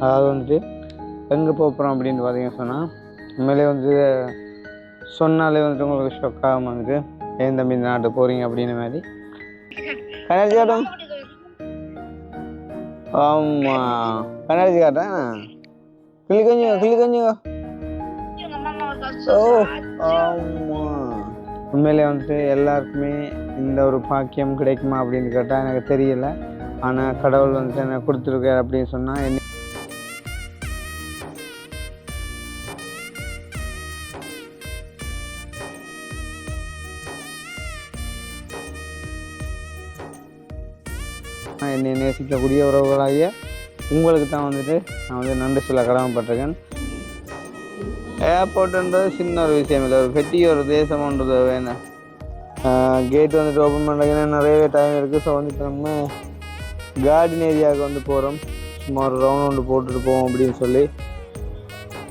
அதாவது வந்துட்டு எங்கே போகிறோம் அப்படின்னு பார்த்தீங்கன்னு சொன்னால் உண்மையிலே வந்து சொன்னாலே வந்துட்டு உங்களுக்கு ஷொக்காகும் வந்துட்டு ஏன் தம்பி இந்த நாட்டு போகிறீங்க அப்படின்னு மாதிரி கனர்ஜி காட்டும். ஆமாம் கனர்ஜி காட்டேன் கிளி கொஞ்சம் ஓ ஆமாம். உண்மையிலே வந்துட்டு எல்லாருக்குமே இந்த ஒரு பாக்கியம் கிடைக்குமா அப்படின்னு கேட்டால் எனக்கு தெரியல. ஆனால் கடவுள் வந்துட்டு எனக்கு கொடுத்துருக்காரு அப்படின்னு சொன்னால் என்னை நேசிக்கக்கூடிய உறவுகளாகிய உங்களுக்கு தான் வந்துட்டு நான் வந்து நன்றி சொல்ல கடமைப்பட்டிருக்கேன். ஏர்போர்ட்டுன்றது சின்ன ஒரு விஷயம் இல்லை, ஒரு பெரிய ஒரு தேசம்ன்றது வேணும். கேட் வந்துட்டு ஓப்பன் பண்ணுறதுன்னா நிறையவே டைம் இருக்குது. ஸோ வந்துட்டு நம்ம கார்டன் ஏரியாவுக்கு வந்து போகிறோம். சும்மா ஒரு ரவுண்ட் ஒன்று போட்டுட்டு போவோம் அப்படின்னு சொல்லி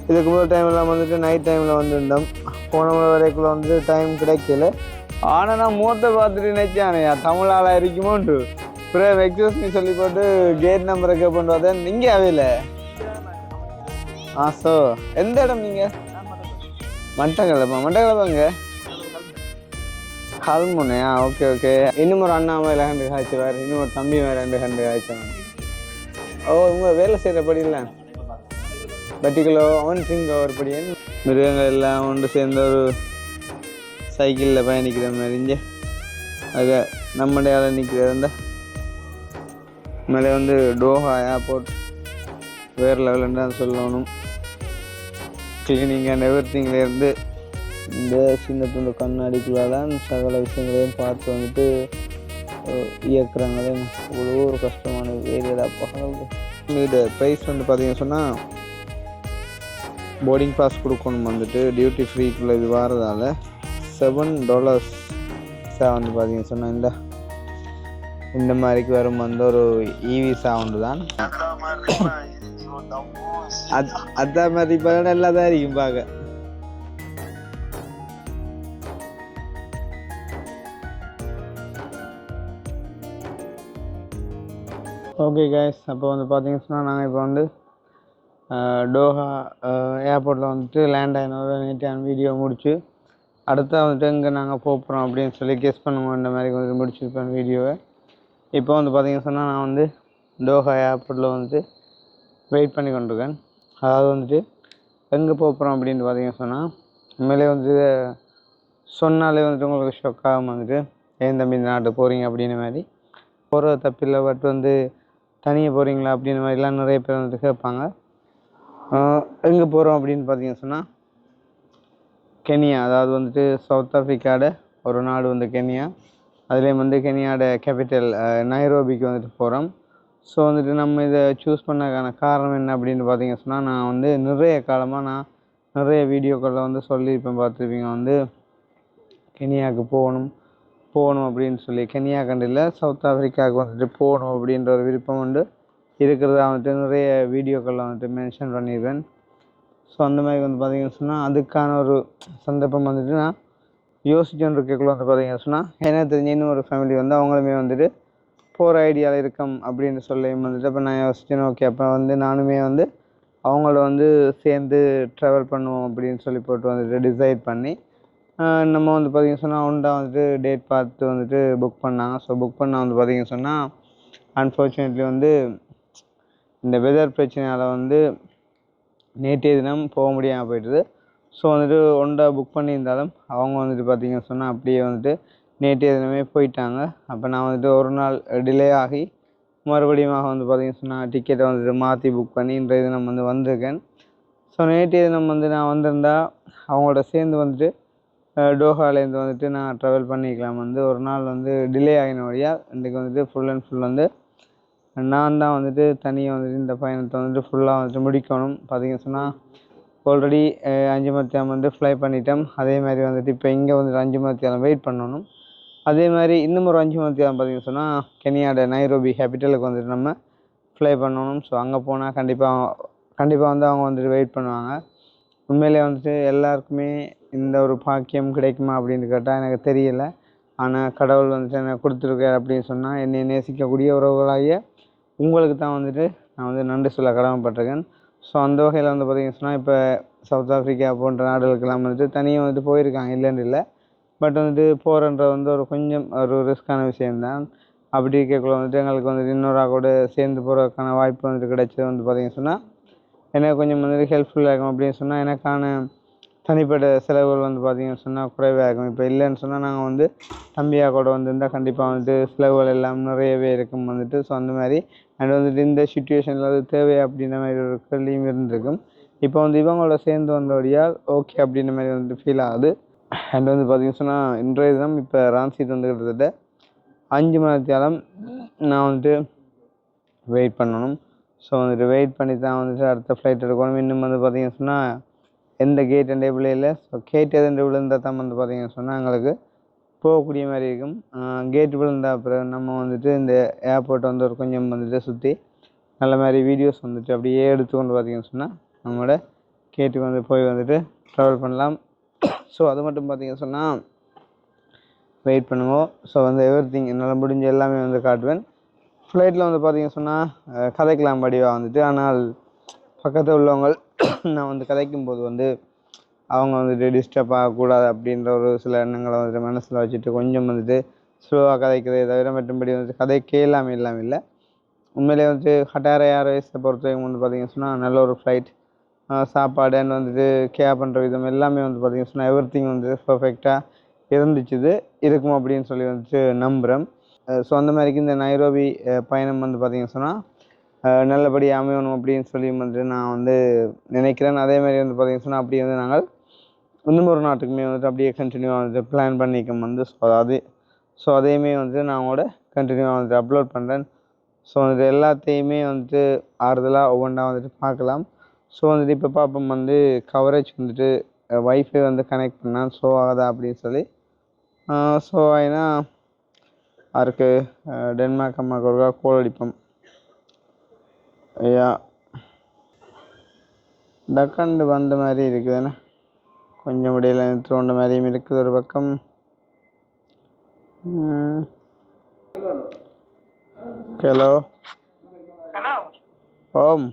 இதுக்கு முதல் டைம்லாம் வந்துட்டு நைட் டைமில் வந்துருந்தோம். போன வரைக்குள்ள வந்துட்டு டைம் கிடைக்கல. ஆனால் நான் மூத்த பார்த்துட்டு நினைச்சானே தமிழால் இருக்குமோன்ட்டு அப்புறம் எக்ஸஸ் நீ சொல்லி போட்டு கேட் நம்பரை கேப் பண்ணிட்டு பார்த்தேன். இங்கே அவையில ஸோ எந்த இடம் நீங்கள்? மட்டக்களப்பாங்க கல்முனையா? Okay okay. இன்னும் ஒரு அண்ணா மேலே 2 காய்ச்சுவார், இன்னும் ஒரு தம்பி மேலே 2 காய்ச்சாங்க. ஓ உங்கள் வேலை செய்கிறபடி இல்லை பர்டிகுலர் ஒன்றிங்க ஒரு படி மிருகங்கள் எல்லாம் ஒன்று சேர்ந்த ஒரு சைக்கிளில் பயணிக்கிற மாதிரி இங்கே அது நம்முடைய ஆள் நிற்கிறது. அந்த மேலே வந்து டோஹா ஏர்போர்ட் வேறு லெவலுன்னு தான் சொல்லணும். கிளீனிங் அண்ட் எவ்ரிதிங்லேருந்து இந்த சின்ன துண்டு கண்ணாடிக்குள்ளே தான் சகல விஷயங்களையும் பார்த்து வந்துட்டு இயக்குறாங்களே. அவ்வளோ ஒரு கஷ்டமான ஏரியாடா பகல். இது ப்ரைஸ் வந்து பார்த்தீங்கன்னு சொன்னால் போர்டிங் பாஸ் கொடுக்கணும் வந்துட்டு டியூட்டி ஃப்ரீக்குள்ளே இது வாரதால் $7 வந்து பார்த்தீங்கன்னு சொன்னால் இந்த மாதிரிக்கு வரும் வந்து ஒரு ஈவி சவுண்டு தான். அதான் மாதிரி இப்போ நல்லா தான் இருக்கும் பார்க்க. ஓகே கைஸ், அப்போ வந்து பார்த்தீங்கன்னு சொன்னால் நாங்கள் இப்போ வந்து டோஹா ஏர்போர்ட்டில் வந்துட்டு லேண்ட் ஆகினோட நீட்டான வீடியோ முடிச்சு அடுத்தா வந்துட்டு இங்கே நாங்கள் போகிறோம் அப்படின்னு சொல்லி கெஸ் பண்ணுவோம். இந்த மாதிரி கொஞ்சம் முடிச்சிருப்பேன் வீடியோவை. இப்போ வந்து பார்த்தீங்கன்னு சொன்னால் நான் வந்து டோஹா ஏர்போர்ட்டில் வந்துட்டு வெயிட் பண்ணி கொண்டிருக்கேன். அதாவது வந்துட்டு எங்கே போகிறோம் அப்படின்னு பார்த்தீங்கன்னு சொன்னால் உண்மையிலே வந்துட்டு சொன்னாலே வந்துட்டு உங்களுக்கு ஷொக்காகும் வந்துட்டு ஏன் தம்பி இந்த நாட்டு போகிறீங்க அப்படின்னு மாதிரி. போகிற தப்பில்லை, பட் வந்து தனியாக போகிறீங்களா அப்படின்ற மாதிரிலாம் நிறைய பேர் வந்துட்டு கேட்பாங்க. எங்கே போகிறோம் அப்படின்னு பார்த்தீங்கன்னு சொன்னால் கெனியா, அதாவது வந்துட்டு சவுத் ஆஃப்ரிக்காவோட ஒரு நாடு வந்து கெனியா. அதுலேயும் வந்து கெனியாவோட கேபிட்டல் நைரோபிக்கு வந்துட்டு போகிறோம். ஸோ வந்துட்டு நம்ம இதை சூஸ் பண்ணதுக்கான காரணம் என்ன அப்படின்னு பார்த்தீங்கன்னு சொன்னால் நான் வந்து நிறைய காலமாக நான் நிறைய வீடியோக்களில் வந்து சொல்லியிருப்பேன், பார்த்துருப்பீங்க. வந்து கெனியாவுக்கு போகணும் அப்படின்னு சொல்லி கெனியா கண்ட்ரியில் சவுத் ஆஃப்ரிக்காவுக்கு வந்துட்டு போகணும் அப்படின்ற ஒரு விருப்பம் வந்து இருக்கிறதா வந்துட்டு நிறைய வீடியோக்களில் வந்துட்டு மென்ஷன் பண்ணியிருக்கேன். ஸோ அந்த மாதிரி வந்து பார்த்திங்கன்னு சொன்னால் அதுக்கான ஒரு சந்தர்ப்பம் வந்துட்டு நான் யோசிச்சுன்னு இருக்கக்குள்ள வந்து பார்த்திங்கன்னு சொன்னால் எனக்கு தெரிஞ்ச இன்னும் ஒரு ஃபேமிலி வந்து அவங்களுமே வந்துட்டு போகிற ஐடியாவில் இருக்கோம் அப்படின்னு சொல்லி வந்துட்டு அப்போ நான் யோசிச்சேன். ஓகே, அப்போ வந்து நானுமே வந்து அவங்கள வந்து சேர்ந்து ட்ராவல் பண்ணுவோம் அப்படின்னு சொல்லி போட்டு வந்துட்டு டிசைட் பண்ணி நம்ம வந்து பார்த்திங்கன்னு சொன்னால் ஒன்றா வந்துட்டு டேட் பார்த்து வந்துட்டு புக் பண்ணாங்க. ஸோ புக் பண்ண வந்து பார்த்திங்கன்னு சொன்னால் அன்ஃபார்ச்சுனேட்லி வந்து இந்த வெதர் பிரச்சனையால் வந்து நேற்றைய தினம் போக முடியாமல் போய்ட்டுது. ஸோ வந்துட்டு ஒன்றா புக் பண்ணியிருந்தாலும் அவங்க வந்துட்டு பார்த்திங்கன்னு சொன்னால் அப்படியே வந்துட்டு நேற்றைய தினமே போயிட்டாங்க. அப்போ நான் வந்துட்டு ஒரு நாள் டிலே ஆகி மறுபடியும் வந்து பார்த்திங்கன்னு சொன்னால் டிக்கெட்டை வந்துட்டு மாற்றி புக் பண்ணி இன்றைய தினம் வந்து வந்திருக்கேன். ஸோ நேற்றைய தினம் வந்து நான் வந்திருந்தா அவங்களோட சேர்ந்து வந்துட்டு டோஹாலேருந்து வந்துட்டு நான் ட்ராவல் பண்ணிக்கலாம். வந்து ஒரு நாள் வந்து டிலே ஆகின வழியாக இன்றைக்கு வந்துட்டு ஃபுல் அண்ட் ஃபுல் வந்து நான் தான் வந்துட்டு தனியாக வந்துட்டு இந்த பயணத்தை வந்துட்டு ஃபுல்லாக வந்துட்டு முடிக்கணும். பார்த்திங்கன்னு சொன்னால் ஆல்ரெடி 5 மணித்தியாலம் வந்து ஃப்ளை பண்ணிட்டோம். அதே மாதிரி வந்துட்டு இப்போ இங்கே வந்துட்டு 5 மணித்தியாலம் வெயிட் பண்ணணும். அதே மாதிரி இன்னும் ஒரு 5 மணித்தியாலம் பார்த்திங்கன்னு சொன்னால் கெனியாவோட நைரோபி கேபிட்டலுக்கு வந்துட்டு நம்ம ஃப்ளை பண்ணணும். ஸோ அங்கே போனால் கண்டிப்பாக வந்து அவங்க வந்துட்டு வெயிட் பண்ணுவாங்க. உண்மையிலே வந்துட்டு எல்லாருக்குமே இந்த ஒரு பாக்கியம் கிடைக்குமா அப்படின்னு கேட்டால் எனக்கு தெரியல. ஆனால் கடவுள் வந்துட்டு எனக்கு கொடுத்துருக்காரு அப்படின்னு சொன்னால் என்னை நேசிக்கக்கூடிய உறவுகளாகிய உங்களுக்கு தான் வந்துட்டு நான் வந்து நன்றி சொல்ல கடமைப்பட்டிருக்கேன். ஸோ அந்த வகையில் வந்து பார்த்திங்கன்னு சொன்னால் இப்போ சவுத் ஆஃப்ரிக்கா போன்ற நாடுகளுக்கெல்லாம் வந்துட்டு தனியாக வந்துட்டு போயிருக்காங்க, இல்லைன்னு இல்லை. பட் வந்துட்டு போகிறன்ற வந்து ஒரு கொஞ்சம் ஒரு ரிஸ்க்கான விஷயம்தான். அப்படி இருக்கக்குள்ள வந்துட்டு எங்களுக்கு வந்துட்டு இன்னொரு கூட சேர்ந்து போகிறதுக்கான வாய்ப்பு வந்துட்டு கிடைச்சது வந்து பார்த்திங்கன்னு சொன்னால் எனக்கு கொஞ்சம் வந்துட்டு ஹெல்ப்ஃபுல்லாக இருக்கும். அப்படின்னு சொன்னால் எனக்கான தனிப்பட்ட செலவுகள் வந்து பார்த்திங்கன்னு சொன்னால் குறைவாக இருக்கும். இப்போ இல்லைன்னு சொன்னால் நாங்கள் வந்து தம்பியாக கூட வந்துருந்தால் கண்டிப்பாக வந்துட்டு செலவுகள் எல்லாம் நிறையவே இருக்கும் வந்துட்டு. ஸோ அந்த மாதிரி அண்ட் வந்துட்டு இந்த சுச்சுவேஷனில் அது தேவை அப்படின்ற மாதிரி ஒரு கேள்வியும் இருந்திருக்கும். இப்போ வந்து இவங்களோட சேர்ந்து வந்தபடியால் ஓகே அப்படின்ற மாதிரி வந்துட்டு ஃபீல் ஆகுது. அண்ட் வந்து பார்த்திங்கன்னு சொன்னால் இன்றைய தினம் இப்போ ரான்சீட் வந்து கிட்டத்தட்ட 5 மணித்தியாலம் நான் வந்துட்டு வெயிட் பண்ணணும். ஸோ வந்துட்டு வெயிட் பண்ணி தான் வந்துட்டு அடுத்த ஃப்ளைட் எடுக்கணும். இன்னும் வந்து பார்த்திங்கன்னு சொன்னால் எந்த கேட் என்ற இல்லை. ஸோ கேட் எதுன்ற விழுந்தால் தான் வந்து பார்த்திங்கன்னு சொன்னால் எங்களுக்கு போகக்கூடிய மாதிரி இருக்கும். கேட் விழுந்தா அப்புறம் நம்ம வந்துட்டு இந்த ஏர்போர்ட்டை வந்து ஒரு கொஞ்சம் வந்துட்டு சுற்றி நல்ல மாதிரி வீடியோஸ் வந்துட்டு அப்படியே எடுத்துக்கொண்டு பார்த்திங்கன்னு சொன்னால் நம்மளோட கேட்டுக்கு வந்து போய் வந்துட்டு ட்ராவல் பண்ணலாம். ஸோ அது மட்டும் பார்த்திங்கன்னு சொன்னால் வெயிட் பண்ணுவோம். ஸோ வந்து எவ்ரிதிங் என்னால் முடிஞ்ச எல்லாமே வந்து காட்டுவேன். ஃப்ளைட்டில் வந்து பார்த்திங்கன்னு சொன்னால் கதைக்கலாம் படிவாக வந்துட்டு. ஆனால் பக்கத்தில் உள்ளவங்க நான் வந்து கதைக்கும் போது வந்து அவங்க வந்துட்டு டிஸ்டர்ப் ஆகக்கூடாது அப்படின்ற ஒரு சில எண்ணங்களை வந்துட்டு மனசில் வச்சுட்டு கொஞ்சம் வந்துட்டு ஸ்லோவாக கதைக்கிறதே தவிர மற்றும்படி வந்துட்டு கதை கேளாமல் இல்லாமல் இல்லை. உண்மையிலே வந்துட்டு கட்டார் ஏர்வேஸை பொறுத்த வரைக்கும் வந்து பார்த்திங்கன்னு சொன்னால் நல்ல ஒரு ஃப்ளைட். சாப்பாடு அண்ட் வந்துட்டு கேர் பண்ணுற விதம் எல்லாமே வந்து பார்த்திங்கன்னு சொன்னால் எவ்ரிதிங் வந்து பர்ஃபெக்டாக இருந்துச்சுது இருக்கும் அப்படின்னு சொல்லி வந்துட்டு நம்புகிறேன். ஸோ அந்த மாதிரிக்கு இந்த நைரோபி பயணம் வந்து பார்த்திங்கன்னு சொன்னால் நல்லபடி அமையணும் அப்படின்னு சொல்லி வந்துட்டு நான் வந்து நினைக்கிறேன். அதே மாதிரி வந்து பார்த்திங்கன்னு சொன்னால் அப்படியே வந்து நாங்கள் இன்னும் ஒரு நாட்டுக்குமே வந்துட்டு அப்படியே கண்டினியூவாக வந்துட்டு பிளான் பண்ணிக்க வந்து ஸோ அதையுமே வந்துட்டு நான் கூட கண்டினியூவாக வந்துட்டு அப்லோட் பண்ணுறேன். ஸோ வந்துட்டு எல்லாத்தையுமே வந்துட்டு ஆறுதலாக ஒவ்வொன்றா வந்துட்டு பார்க்கலாம். ஸோ வந்துட்டு இப்போ பார்ப்போம் வந்து கவரேஜ் வந்துட்டு வைஃபை வந்து கனெக்ட் பண்ணால் ஷோ ஆகுதா அப்படின்னு சொல்லி. ஸோ ஏன்னா அதுக்கு டென்மார்க் அம்மாவுக்கு ஒருக்கா கோல் அடிப்போம். ஐயா டக்கண்டு வந்த மாதிரி இருக்குதுண்ணே, கொஞ்சம் முடியல தோண்ட மாதிரியும் இருக்குது ஒரு பக்கம். ஹலோ ஓம்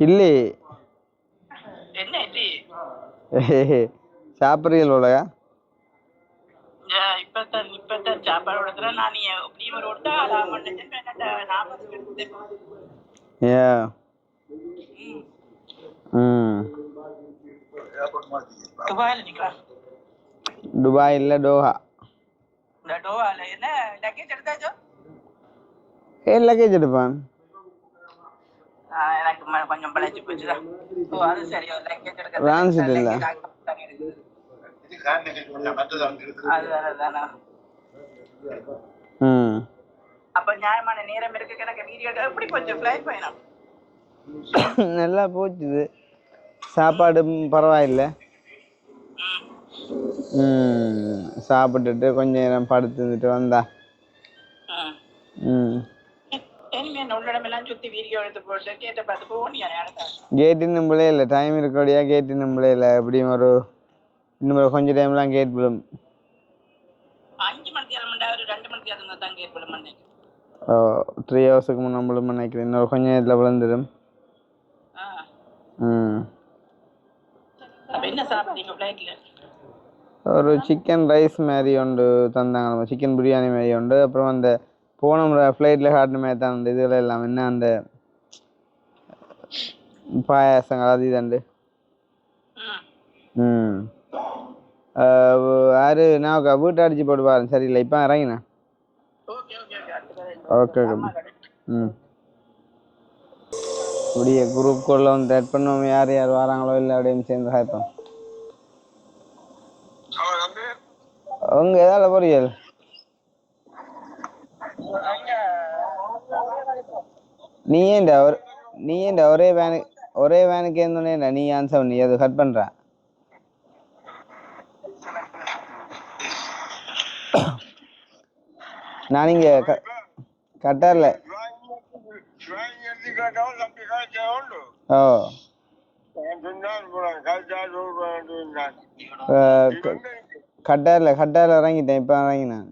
இல்லை சாப்பிட்றீங்களா? துபாய் இல்லை டோஹா. ஏன் லக்கேஜ் எடுப்பான்? ரான்சிட் இல்லை. நல்லா போச்சுது, சாப்பாடு பரவாயில்லை. சாப்பிட்டுட்டு கொஞ்ச நேரம் படுத்துட்டு வந்தா. கேட் இன்னும் இல்லை, டைம் இருக்கோடியா கேட் இன்னும் இல்லை. எப்படியும் ஒரு இன்னும் கொஞ்சம் டைம்லாம் கேட் விழும். 3 ஹவர்ஸுக்கு முன்னே விழும் நினைக்கிறேன். இன்னொரு கொஞ்சம் நேரத்தில் விழுந்துடும். ஒரு சிக்கன் ரைஸ் மாதிரி ஒன்று தந்தாங்க, சிக்கன் பிரியாணி மாதிரி உண்டு. அப்புறம் அந்த போன ஃப்ளைட்டில் காட்டின மாதிரி தான் அந்த இதில் எல்லாம் என்ன அந்த பாயாசங்கள் அது இதுண்டு. யாரு நான் வீட்டை அடிச்சு போட்டு பாருங்க. சரியில்லை, இப்போ இறங்கினேன். ஓகே இப்படியே குரூப் கோடில் வந்து ஆட் பண்ணுவோம். யார் யார் வராங்களோ இல்லை அப்படின்னு சேர்ந்து ஹாய்ப்போம். அவங்க எதால போறீங்க? நீ ஏன்டா ஒரே வேனுக்கு இருந்தோன்னேடா நீ ஆன்சர் நீ அது கட் பண்ற. நான் இங்க கட்டார்ல கட்டார்ல இறங்கிட்டேன். இப்ப இறங்கினேன்.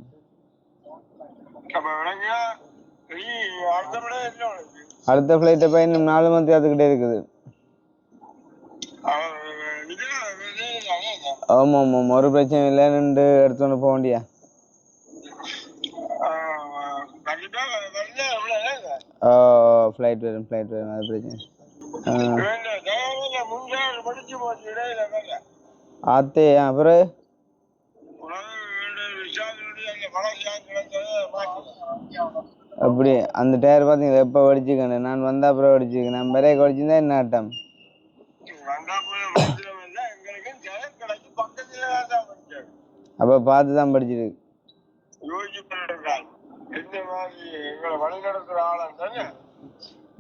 அடுத்த ஃப்ளைட்டை போய் இன்னும் 4 மணி அதுக்கிட்டே இருக்குது. ஆமாம் ஆமாம், ஒரு பிரச்சனை இல்லை, நின்று எடுத்துன்னு போக வேண்டியா. ஃப்ளைட் வரும் அது பிரச்சனை. ஆத்தே அப்புறம் அப்படி அந்த டயர் பார்த்தீங்களா எப்போ வெடிச்சுக்கணும். நான் வந்த அப்புறம் வெடிச்சுக்கேன். நான் பெரிய வெடிச்சிருந்தா என்ன ஆட்டம். அப்போ பார்த்து தான் படிச்சிருக்கு.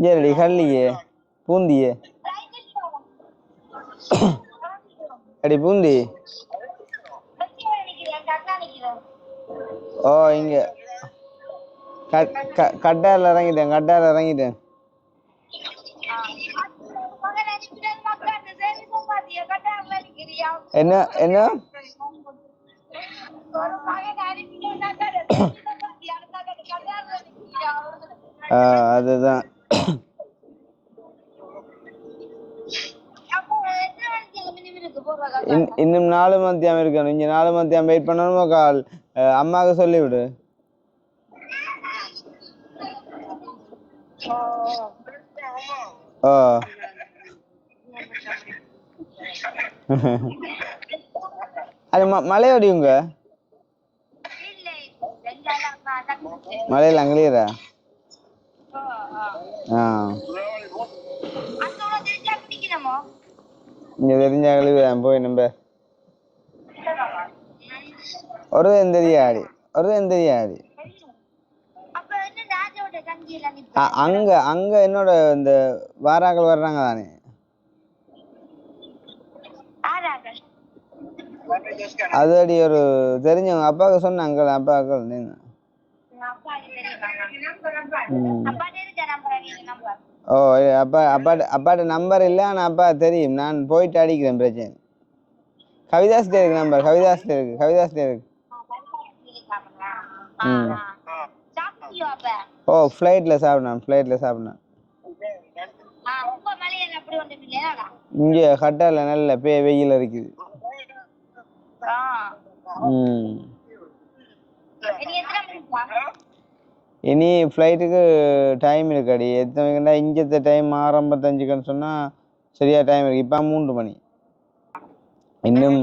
சரிடி கல்லியே பூந்தியே அடி பூந்தி. ஓ இங்க கட்டாரில் இறங்கிட்டேன். என்ன என்ன அதுதான். இன்னும் 4 மணித்தியாம் இருக்கணும். இங்க 4 மணித்தியாம் வெயிட் பண்ணணும். கால் அம்மாவுக்கு சொல்லிவிடு. ஓ அது மலையோடியுங்க மலையில அங்கேயா. இங்க தெரிஞ்ச கழிவுதான் போய் நம்ம ஒரு தெரியாடி அங்க அங்க என்னோட இந்த வாராக்கள் வர்றாங்க தானே. அதடி ஒரு தெரிஞ்சவங்க அப்பாவுக்கு சொன்னாங்க. அப்பாக்கள் ஓ அப்பாட்ட நம்பர் இல்லை. ஆனால் அப்பா தெரியும். நான் போயிட்டு அடிக்கிறேன். பிரச்சனை கவிதாஸ்டே இருக்கு நம்பர். கவிதாஸ்டே இருக்கு. ஓ ஃப்ளைட்ல சாப்பிடணும். இங்க கட்டால நல்ல வெயில் இருக்குது. இனி ஃப்ளைட்டுக்கு டைம் இருக்காடி. எத்தனை இங்கே டைம் 6:55க்குன்னு சொன்னால் சரியா டைம் இருக்கு. இப்போ 3 மணி. இன்னும்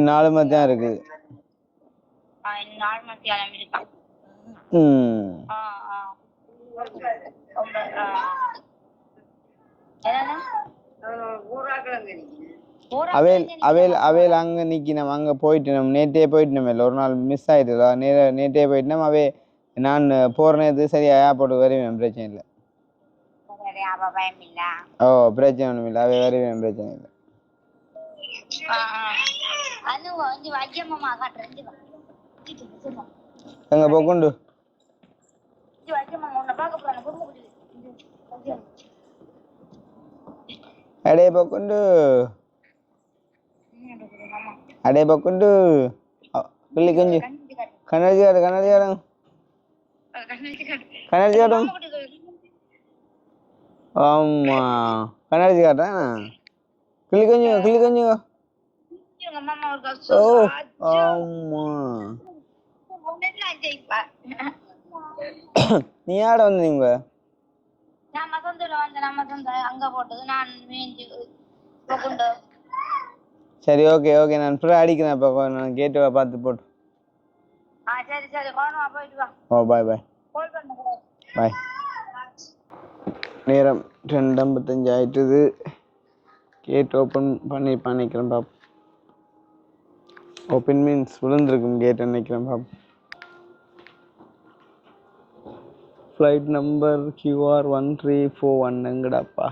4 மணி தான் இருக்குது. அவையில் அங்கே நிற்கணும். அங்கே போயிட்டு நம்ம நேற்றே போயிட்டு நம்ம இல்லை ஒரு நாள் மிஸ் ஆகிடுதா. நேற்றே போயிட்டு அவே நான் போகிற நேரத்துக்கு சரியா ஏர்போர்ட்டுக்கு வருவேன். பிரச்சனை இல்லை. ஓ பிரச்சனை ஒன்றும் இல்லை. அவை வருவேன். பிரச்சனை இல்லை. எங்க போக்குண்டு அடே போக்குண்டு கிள்ளி கொஞ்சு கண்ணாடி ஆமா கண்ணாடி காட்டேன். கிள்ளி கொஞ்சுங்க. ஓ ஆமா நீ யாட வந்தீங்க. சரி ஓகே நான் அடிக்கிறேன். இப்போ நான் கேட்டு பார்த்து போட்டு. ஓ பாய் நேரம் 2:55 ஆயிட்டுது. கேட் ஓப்பன் பண்ணி நினைக்கிறேன் பாப். ஓப்பன் மீன்ஸ் விழுந்திருக்கும் கேட் நினைக்கிறேன் பாப். ஃப்ளைட் நம்பர் QR 1341 எங்கடாப்பா.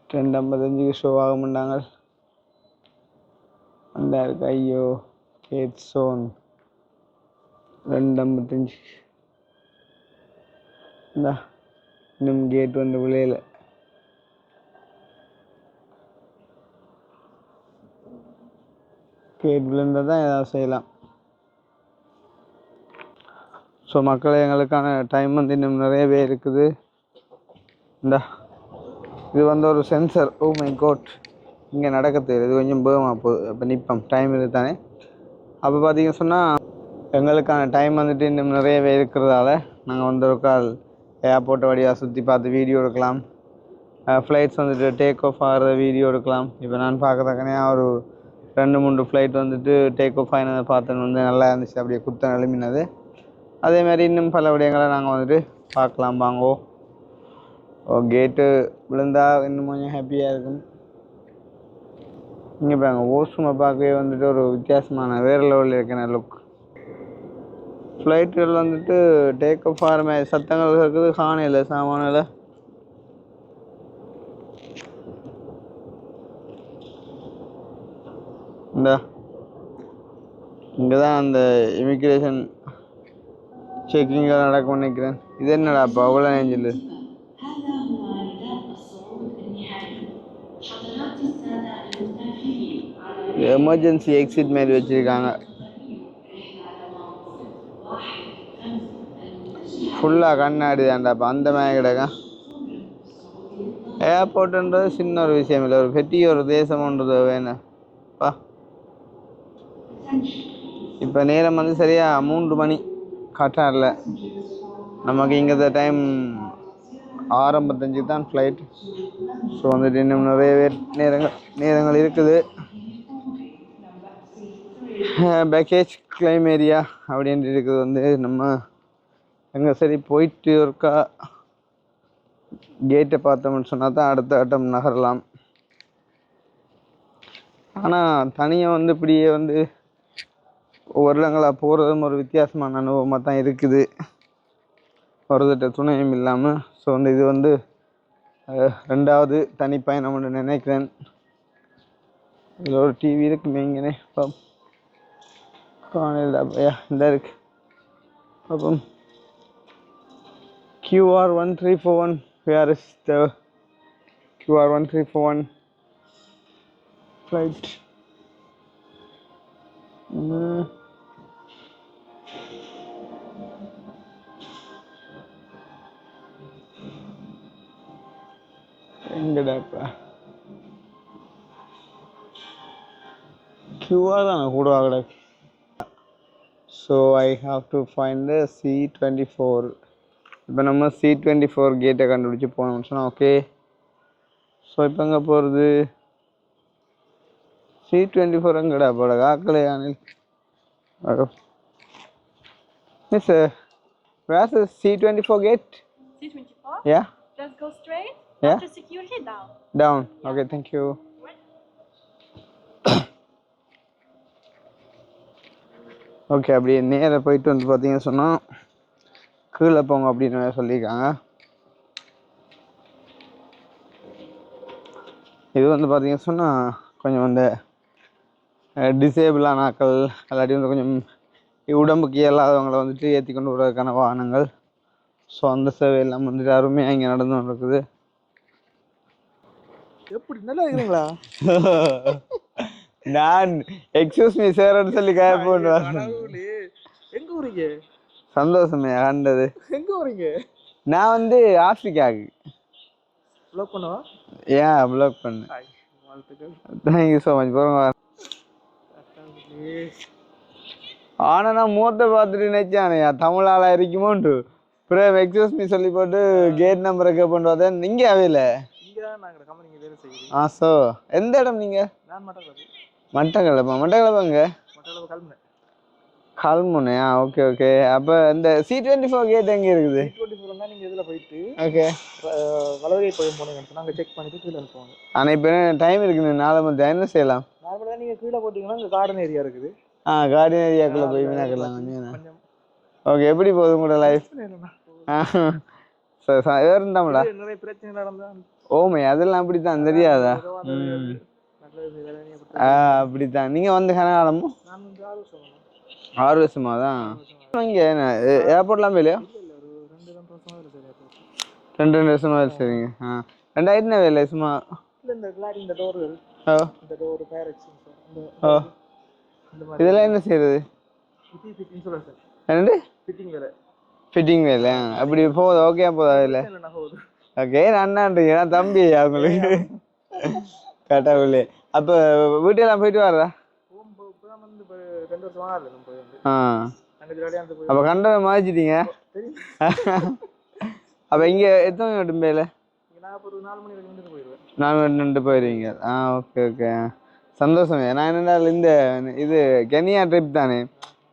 2:55 ஷோ ஆக மாட்டாங்க. அந்த இருக்கு. ஐயோ கேட் சோன் 2:55. இந்தா இன்னும் கேட் வந்து விளையல. கேட் விழுந்தால் தான் ஏதாவது செய்யலாம். ஸோ மக்களே எங்களுக்கான டைம் வந்து இன்னும் நிறையவே இருக்குது. இந்த இது வந்து ஒரு சென்சர். ஓ மை கோட், இங்கே நடக்க தெரியுது, இது கொஞ்சம் பேகமாக போகுது. அப்போ நிற்போம், டைம் இருக்குது தானே. அப்போ பார்த்தீங்க சொன்னால் எங்களுக்கான டைம் வந்துட்டு இன்னும் நிறையவே இருக்கிறதால நாங்கள் வந்து ஒரு கால் ஏர்போர்ட்டை வழியாக சுற்றி பார்த்து வீடியோ எடுக்கலாம். ஃப்ளைட்ஸ் வந்துட்டு டேக் ஆஃப் ஆகிற வீடியோ எடுக்கலாம். இப்போ நான் பார்க்குறதுக்கனே ஒரு 2-3 ஃப்ளைட் வந்துட்டு டேக் ஆஃப் ஆகினதை பார்த்தேன்னு வந்து நல்லா இருந்துச்சு, அப்படியே குத்த எழுமினது. அதேமாதிரி இன்னும் பல விடயங்களை நாங்கள் வந்துட்டு பார்க்கலாம் வாங்கோ. கேட்டு விழுந்தா இன்னும் கொஞ்சம் ஹாப்பியாக இருக்கும். இங்கே பாருங்க, வாஷ்ரூமை பார்க்கவே வந்துட்டு ஒரு வித்தியாசமான வேறு லெவலில் இருக்கிற லுக். ஃப்ளைட்டுகள் வந்துட்டு டேக் ஆஃப் ஆகிற மாதிரி சத்தங்கள் இருக்குது, காணையில் சாமானில். இந்த இங்கே தான் அந்த இமிக்ரேஷன் செக்கிங்கில் நடக்கும் நினைக்கிறேன். இது என்னடா அப்போ அவ்வளோ நெஞ்சில் எமர்ஜென்சி எக்ஸிட் மாரி வச்சுருக்காங்க. ஃபுல்லாக கண்ணாடி தான்டாப்பா, அந்த மாதிரி கிடக்கா. ஏர்போர்ட்டுன்றது சின்ன ஒரு விஷயம் இல்லை, ஒரு பெரிய ஒரு தேசம்ன்றது வேணும்ப்பா. இப்போ நேரம் வந்து சரியாக 3 மணி கட்டாரில். நமக்கு இங்கே டைம் 6:55 தான் ஃப்ளைட். ஸோ வந்துட்டு இன்னும் நிறையவே நேரங்கள் இருக்குது. பேக்கேஜ் கிளைம் ஏரியா அப்படின்ட்டு இருக்குது. வந்து நம்ம எங்கே சரி போயிட்டு ஒருக்கா கேட்டை பார்த்தோம்னு சொன்னால் தான் அடுத்த ஆட்டம் நகரலாம். ஆனால் தனியாக வந்து இப்படியே வந்து ஒவ்வொரு இடங்களாக போகிறதும் ஒரு வித்தியாசமான அனுபவமாக தான் இருக்குது, ஒருத்திட்ட துணையும் இல்லாமல். ஸோ வந்து இது வந்து 2வது தனிப்பயணம் ஒன்று நினைக்கிறேன். இதில் ஒரு டிவி இருக்குமே இங்கே காணையில் அப்பையா இந்த இருக்கு. அப்போ QR1341, where is the QR1341 flight? எங்கடாப்பா QR தானே கூட கிடக்கு. So I have to find the C24. இப்போ நம்ம C24 கேட்டை கண்டுபிடிச்சி போனோம்னு சொன்னால் ஓகே. ஸோ இப்போ எங்கே போகிறது? C24 எங்கடா போட காக்கலை Anil. Miss, where's the C24 gate? C24? Yeah. Just go straight. Yeah. After security, down. Down. Yeah. Okay, thank you. Okay, அப்படி நேராக போயிட்டு வந்து பார்த்தீங்கன்னு சொன்னால் கீழே போங்க அப்படின்னு சொல்லியிருக்காங்க. இது வந்து பார்த்தீங்கன்னு சொன்னால் கொஞ்சம் வந்து டிசேபிளான ஆக்கள் இல்லாட்டி வந்து கொஞ்சம் உடம்புக்கு இயலாதவங்களை வந்துட்டு ஏற்றி கொண்டு வருவதற்கான வாகனங்கள். ஸோ அந்த சேவையெல்லாம் வந்துட்டு அருமையாக இங்கே நடந்து இருக்குது. எப்படி நல்லா இருக்கிறீங்களா? நான் எக்ஸ்கியூஸ் மீ சார்ன்னு சொல்லி கேட்பேன். எங்க ஊரீங்க? சந்தோஷமே ஆண்டது. எங்க ஊரீங்க? நான் வந்து ஆப்பிரிக்காவுக்கு. ப்ளாக் பண்ணவா? ஏன் ப்ளாக் பண்ணு. Thank you so much. போகிறோங்க. ஆனால் நான் மூத்த பார்த்துட்டு நினைச்சானே தமிழால் இருக்குமோன்ட்டு அப்புறம் எக்ஸ்கியூஸ் மீ சொல்லி போட்டு கேட் நம்பரை கேட்பேன் பார்த்தேன். இங்கே அவையில் ஸோ எந்த இடம் நீங்கள்? மட்டக்களப்பா. மட்டக்களப்பாங்க கல்முனையா? Okay okay. அப்போ இந்த C24 கேட் எங்கே இருக்குது? நீங்கள் இதில் போயிட்டு ஓகே வலதுகை பக்கம் போனீங்கன்னா அங்கே செக் பண்ணிட்டு கீழே அனுப்புவாங்க. ஆனால் இப்போ டைம் இருக்குண்ணே 4 மணி. என்ன செய்யலாம்? நார்மலாக நீங்கள் கீழே போட்டிங்கன்னா அங்கே கார்டன் ஏரியா இருக்குது. கார்டன் ஏரியாக்குள்ளே போய் வினாக்கலாம் கொஞ்சம். ஓகே, எப்படி போகுது உங்களோட லைஃப்? இருந்தாங்களா நிறைய பிரச்சனை நடந்தா? ஓமே, அதெல்லாம் அப்படித்தான் தெரியாதா? அப்படித்தான். நீங்கள் வந்து கனகாலமும் 6 வருஷமா தான் இங்கே ஏர்போர்ட்லாம் போயிலையா? 2 வருஷமா சரிங்க. 2000 வேலை சும்மா இதெல்லாம் என்ன செய்யறது? என்னண்டு ஃபிட்டிங் வேலை அப்படி போகுது ஓகே போதா இல்லை இல்லைண்ணா போகுது. ஓகே அண்ணான்றீங்க நான் தம்பி உங்களுக்கு கடவுளே அப்போ வீட்டெல்லாம் போயிட்டு வர்றா இப்பதான் வந்து இப்போ 2 வருஷம் ஆகல நம்ம போய் வந்து ஆ அங்கே ஜாலியாக அந்த போய் அப்போ கண்டதை மாதிச்சிட்டீங்க தெரியும். அப்போ இங்கே எத்தனை டும்பையில் நான் இப்போ ஒரு 4 மணி வரைக்கும் வந்துட்டு போயிடுவேன். நான் நின்று போயிடுவீங்க ஆ ஓகே ஓகே சந்தோஷமே நான் என்னடா இந்த இது கெனியா ட்ரிப் தானே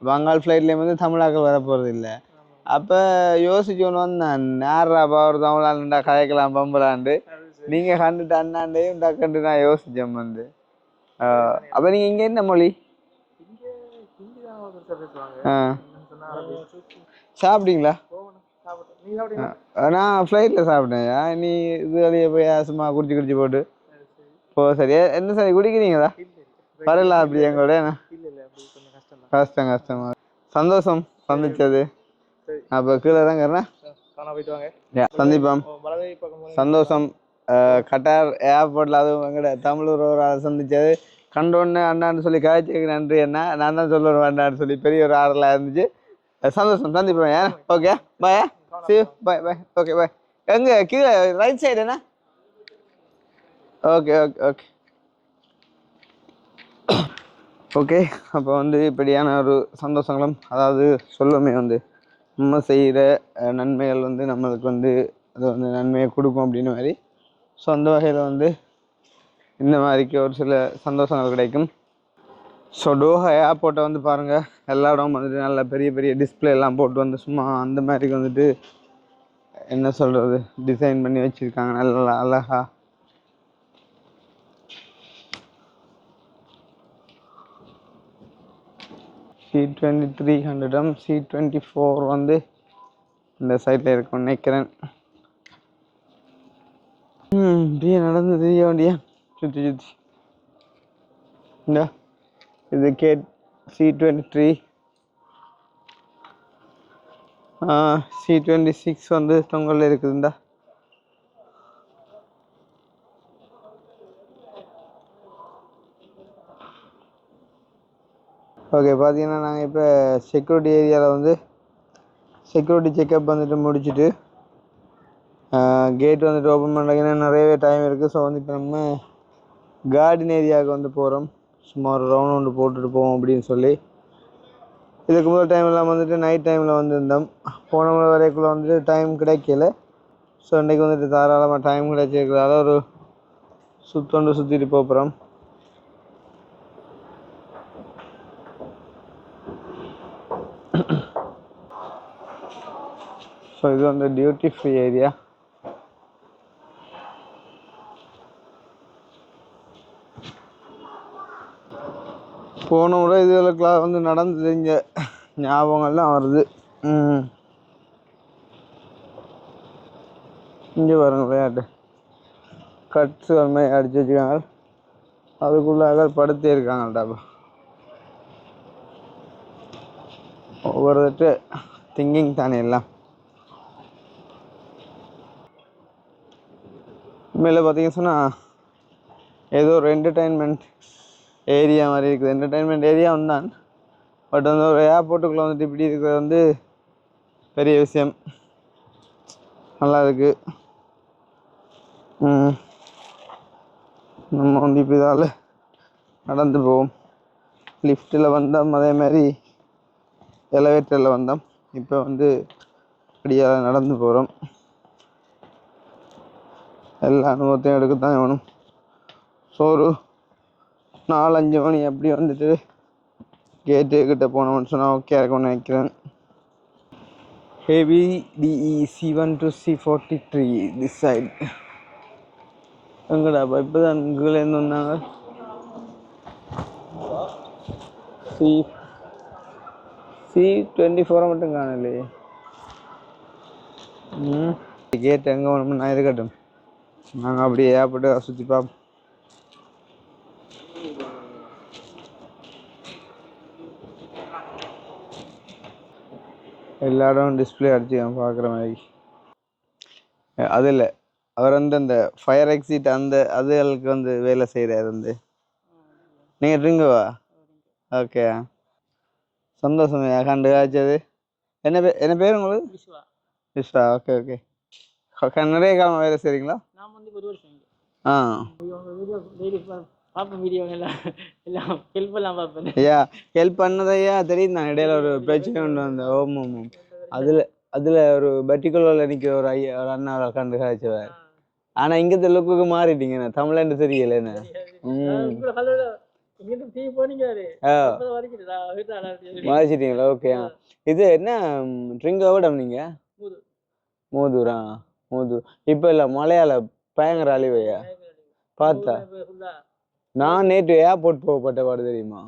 வங்காள் ஃப்ளைட்லேயும் வந்து தமிழாக்கள் வர போகிறது இல்லை அப்போ யோசிச்சோன்னு வந்தேன் நேராப்பா ஒரு தமிழாண்டா கதைக்கலாம் பம்பலாண்டு நீங்கள் கண்டுட்டு அண்ணாண்டையும் டக்குன்ட்டு நான் யோசித்தேன் வந்து அப்போ நீங்கள் இங்கே என்ன மொழி இங்கே ஹிந்தி தான் பெருசாக பேசுவாங்க. ஆ என்னன்னு சொன்னா அரபி. சாப்பிட்டீங்களா போகணும் சாப்பிட்டு நீ சாப்பிட்டீங்களா? நான் ஃப்ளைட்டில் சாப்பிட்டேன் நீ இது வழியே போய் சும்மா குடிச்சு போட்டு ஓ சரி என்ன சரி குடிக்கிறீங்களா வரல அப்படி எங்களோட இல்லை அப்படி கொஞ்சம் கஷ்டம் தான். கஷ்டமா சந்தோஷம் சந்திச்சது அப்போ கீழே தாங்கிறேன் காணா போயிட்டு வாங்க. சந்திப்போம் வலதை பக்கம் போனீங்க. சந்தோஷம் கட்டார் ஏர்போர்ட்டில் அதுவும் எங்கட தமிழ் ஒரு ஆள் சந்திச்சது கண்டோன்னு அண்ணான்னு சொல்லி காய்ச்சிக்கு நன்றி என்ன நான் தான் சொல்லுவேன் அண்ணான்னு சொல்லி பெரிய ஒரு ஆடலாக இருந்துச்சு சந்தோஷம் சந்திப்போம் ஏன் ஓகே பாய் சி பாய் பாய் ஓகே பாய் எங்கே கீழே ரைட் சைடு என்ன ஓகே ஓகே ஓகே ஓகே அப்போ வந்து இப்படியான ஒரு சந்தோஷங்களும் அதாவது சொல்லுமே வந்து நம்ம செய்கிற நன்மைகள் வந்து நம்மளுக்கு வந்து அது வந்து நன்மையை கொடுக்கும் அப்படின்னு மாதிரி ஸோ அந்த வகையில் வந்து இந்த மாதிரிக்கு ஒரு சில சந்தோஷங்கள் கிடைக்கும் ஸோ டோஹா ஏர்போர்ட்டை வந்து பாருங்கள் எல்லா இடமும் வந்துட்டு நல்ல பெரிய பெரிய டிஸ்பிளே எல்லாம் போட்டு வந்து சும்மா அந்த மாதிரிக்கு வந்துட்டு என்ன சொல்கிறது டிசைன் பண்ணி வச்சுருக்காங்க நல்லா அழகா C2300 C24 வந்து இந்த சைடில் இருக்கும்னு நினைக்கிறேன் இப்படியே நடந்து தெரிய வேண்டிய சுற்றி இந்த இது கேட் C23 C26 வந்து தொங்கலில் இருக்குதுண்டா ஓகே பார்த்தீங்கன்னா நாங்கள் இப்போ செக்யூரிட்டி ஏரியாவில் வந்து செக்யூரிட்டி செக்கப் வந்துட்டு முடிச்சுட்டு கேட் வந்துட்டு ஓப்பன் பண்ணுறதுக்குன்னா நிறையவே டைம் இருக்குது ஸோ வந்து இப்போ நம்ம கார்டன் ஏரியாவுக்கு வந்து போகிறோம் சும்மா ஒரு ரவுண்டு போட்டுட்டு போவோம் அப்படின்னு சொல்லி இதுக்கு முதல் டைம்லாம் வந்துட்டு நைட் டைமில் வந்துருந்தோம் போன முறை வரைக்குள்ளே வந்துட்டு டைம் கிடைக்கல ஸோ இன்றைக்கி வந்துட்டு தாராளமாக டைம் கிடைச்சிருக்கிறதால ஒரு சுற்றிட்டு போகிறோம் ஸோ இது வந்து டியூட்டி ஃப்ரீ ஏரியா போன முறை இதுகளுக்கெல்லாம் வந்து நடந்து தெரிஞ்ச ஞாபகங்கள்லாம் வருது இங்கே பாருங்க விளையாட்டு கட்ஸு அது மாதிரி அடிச்சு வச்சுக்காங்க அதுக்குள்ளாக படுத்தே இருக்காங்கள்டாப்பா ஒவ்வொருத்தட்டு திங்கிங் தானே எல்லாம் உண்மையில் பார்த்தீங்கன்னு சொன்னால் ஏதோ ஒரு என்டர்டெயின்மெண்ட் ஏரியா மாதிரி இருக்குது என்டர்டெயின்மெண்ட் ஏரியா வந்தான் பட் வந்து ஒரு ஏர்போர்ட்டுக்குள்ளே வந்துட்டு இப்படி இருக்கிறது வந்து பெரிய விஷயம் நல்லா இருக்குது நம்ம வந்து இப்போ இதால் நடந்து போவோம் லிஃப்ட்டில் வந்தோம் அதே மாதிரி எலவேட்டரில் வந்தோம் இப்போ வந்து இப்படியாக நடந்து போகிறோம் எல்லா அனுபவத்தையும் எடுக்கத்தான் வேணும் ஸோ ஒரு 4-5 மணி அப்படி வந்துட்டு கேட்டுக்கிட்ட போனோம்னு சொன்னால் ஓகே இருக்கும்னு நினைக்கிறேன் heavy D E C1 to C43 this side எங்கடாப்பா இப்போ தான் இங்கேருந்து வந்தாங்க C24 மட்டும் காணலையே கேட் எங்கே வேணும்னு நான் இருக்கட்டும் நாங்கள் அப்படியே ஏற்பட்டு சுற்றி பார்ப்போம் எல்லா இடம் டிஸ்பிளே அடிச்சுக்கான் பார்க்குற மாதிரி அது இல்லை அவர் வந்து அந்த ஃபயர் எக்ஸிட் அந்த அதுகளுக்கு வந்து வேலை செய்கிறார் வந்து நீங்கள் ட்ரிங்குவா ஓகே சந்தோஷம் கண்டு காய்ச்சது என்ன பேர் உங்களுக்கு? விஸ்வா. விஸ்வா. Okay okay. நிறைய காலம் வேலை செய்கிறீங்களா? நான் வந்து ஒரு வருஷம் இங்கே. ஆ வீடியோ டெய்லி பார்ப்பேன், வீடியோ எல்லாம் எல்லாம் ஹெல்ப் எல்லாம் பார்ப்பேன். ஐயா ஹெல்ப் பண்ணதையா தெரியும் நான். இடையில ஒரு பிரச்சனை ஒன்று வந்தேன். ஓம் ஓம் ஓம். அதில் ஒரு பர்டிகுலரில் நிற்கிற ஒரு அண்ணா கண்டு காய்ச்சவர். ஆனால் இங்கே லுக்குக்கு மாறிட்டீங்க. நான் தமிழ்ன்னு தெரியல என்ன. மாறிச்சிட்டீங்களா? ஓகே. இது என்ன ட்ரிங்க் விடம் நீங்க? மூதூரா? மூதூர். இப்போ இல்லை மலையாள பயங்கர அழிவையா பார்த்தா. நான் நேற்று ஏர்போர்ட் போகப்பட்ட பாடு தெரியுமா?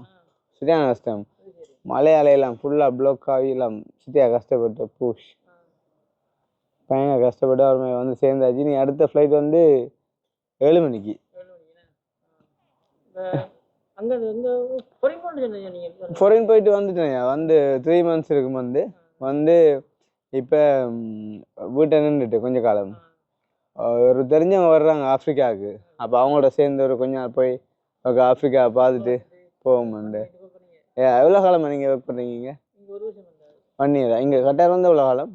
சரியான கஷ்டம். மலையாளையெல்லாம் ஃபுல்லாக ப்ளாக் ஆகி எல்லாம் சிட்டியா கஷ்டப்பட்ட பூஷ் பயங்கர கஷ்டப்பட்டு அவருமே வந்து சேர்ந்தாச்சு. நீ அடுத்த ஃப்ளைட் வந்து 7 மணிக்கு. ஃபாரின் போயிட்டு வந்துட்டேன். வந்து 3 months இருக்கும். வந்து இப்போ வீட்டை நின்றுட்டு கொஞ்ச காலம் ஒரு தெரிஞ்சவங்க வர்றாங்க ஆஃப்ரிக்காவுக்கு. அப்போ அவங்களோட சேர்ந்து ஒரு கொஞ்ச நாள் போய் ஆஃப்ரிக்கா பார்த்துட்டு போவோம்ண்டு. எவ்வளோ காலமாக நீங்கள் ஒர்க் பண்ணுறீங்க? 1 year. இங்கே கட்டார் வந்து எவ்வளோ காலம்?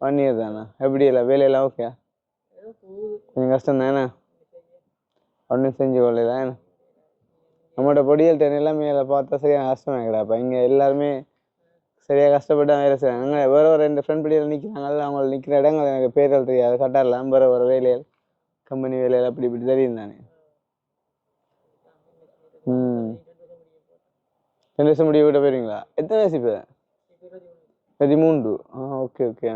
1 year தானே? எப்படி இல்லை வேலையெல்லாம் ஓகே? கொஞ்சம் கஷ்டம் தானே? ஒன்றும் செஞ்சு கொள்ளலாம் ஏன்னா நம்மளோட பொடியல் டென் எல்லாமே இதில் பார்த்தா சரியான கஷ்டமாக கிடாப்பா. இங்கே எல்லாருமே சரியாக கஷ்டப்பட்டு வேலை செய்கிறாங்க. அங்கே வேறு ஒரு 2 ஃப்ரெண்ட் படியில் நிற்கிறாங்க. அவங்க நிற்கிற இடங்கள் எனக்கு பேர்கள் தெரியாது. கட்டாரலாம் வேறு வேலைகள் கம்பெனி வேலைகள் அப்படி இப்படி தெரியும் தானே. 2 வருஷம் முடிய விட போயிருங்களா? எத்தனை வயசு இப்போ? 13. Okay okay.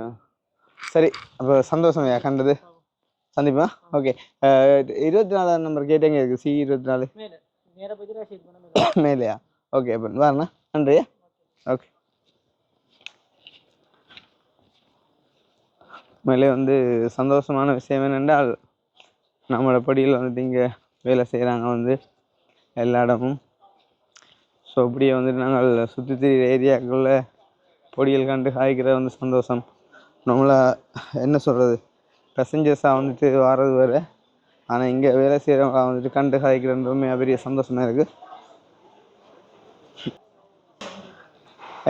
சரி அப்போ சந்தோஷம் ஐயா கண்டது. சந்திப்பா. ஓகே. 24 நம்பர் கேட்டேங்க இருக்குது. C24 மேலையா? ஓகே அப்போ வரண்ணா. நன்றியா. ஓகே. மேலே வந்து சந்தோஷமான விஷயம் என்னென்றால் நம்மளோட படியில் வந்துட்டு இங்கே வேலை செய்கிறாங்க வந்து எல்லா இடமும். ஸோ அப்படியே வந்துட்டு நாங்கள் சுற்றி திரிகிற ஏரியாக்களில் பொடியல் கண்டு காய்க்கிறது வந்து சந்தோஷம். நம்மளை என்ன சொல்கிறது பேசஞ்சர்ஸாக வந்துட்டு வர்றது வேறு. ஆனால் இங்கே வேலை செய்கிறவங்க வந்துட்டு கண்டு காய்க்கிறதுமே பெரிய சந்தோஷமாக இருக்குது.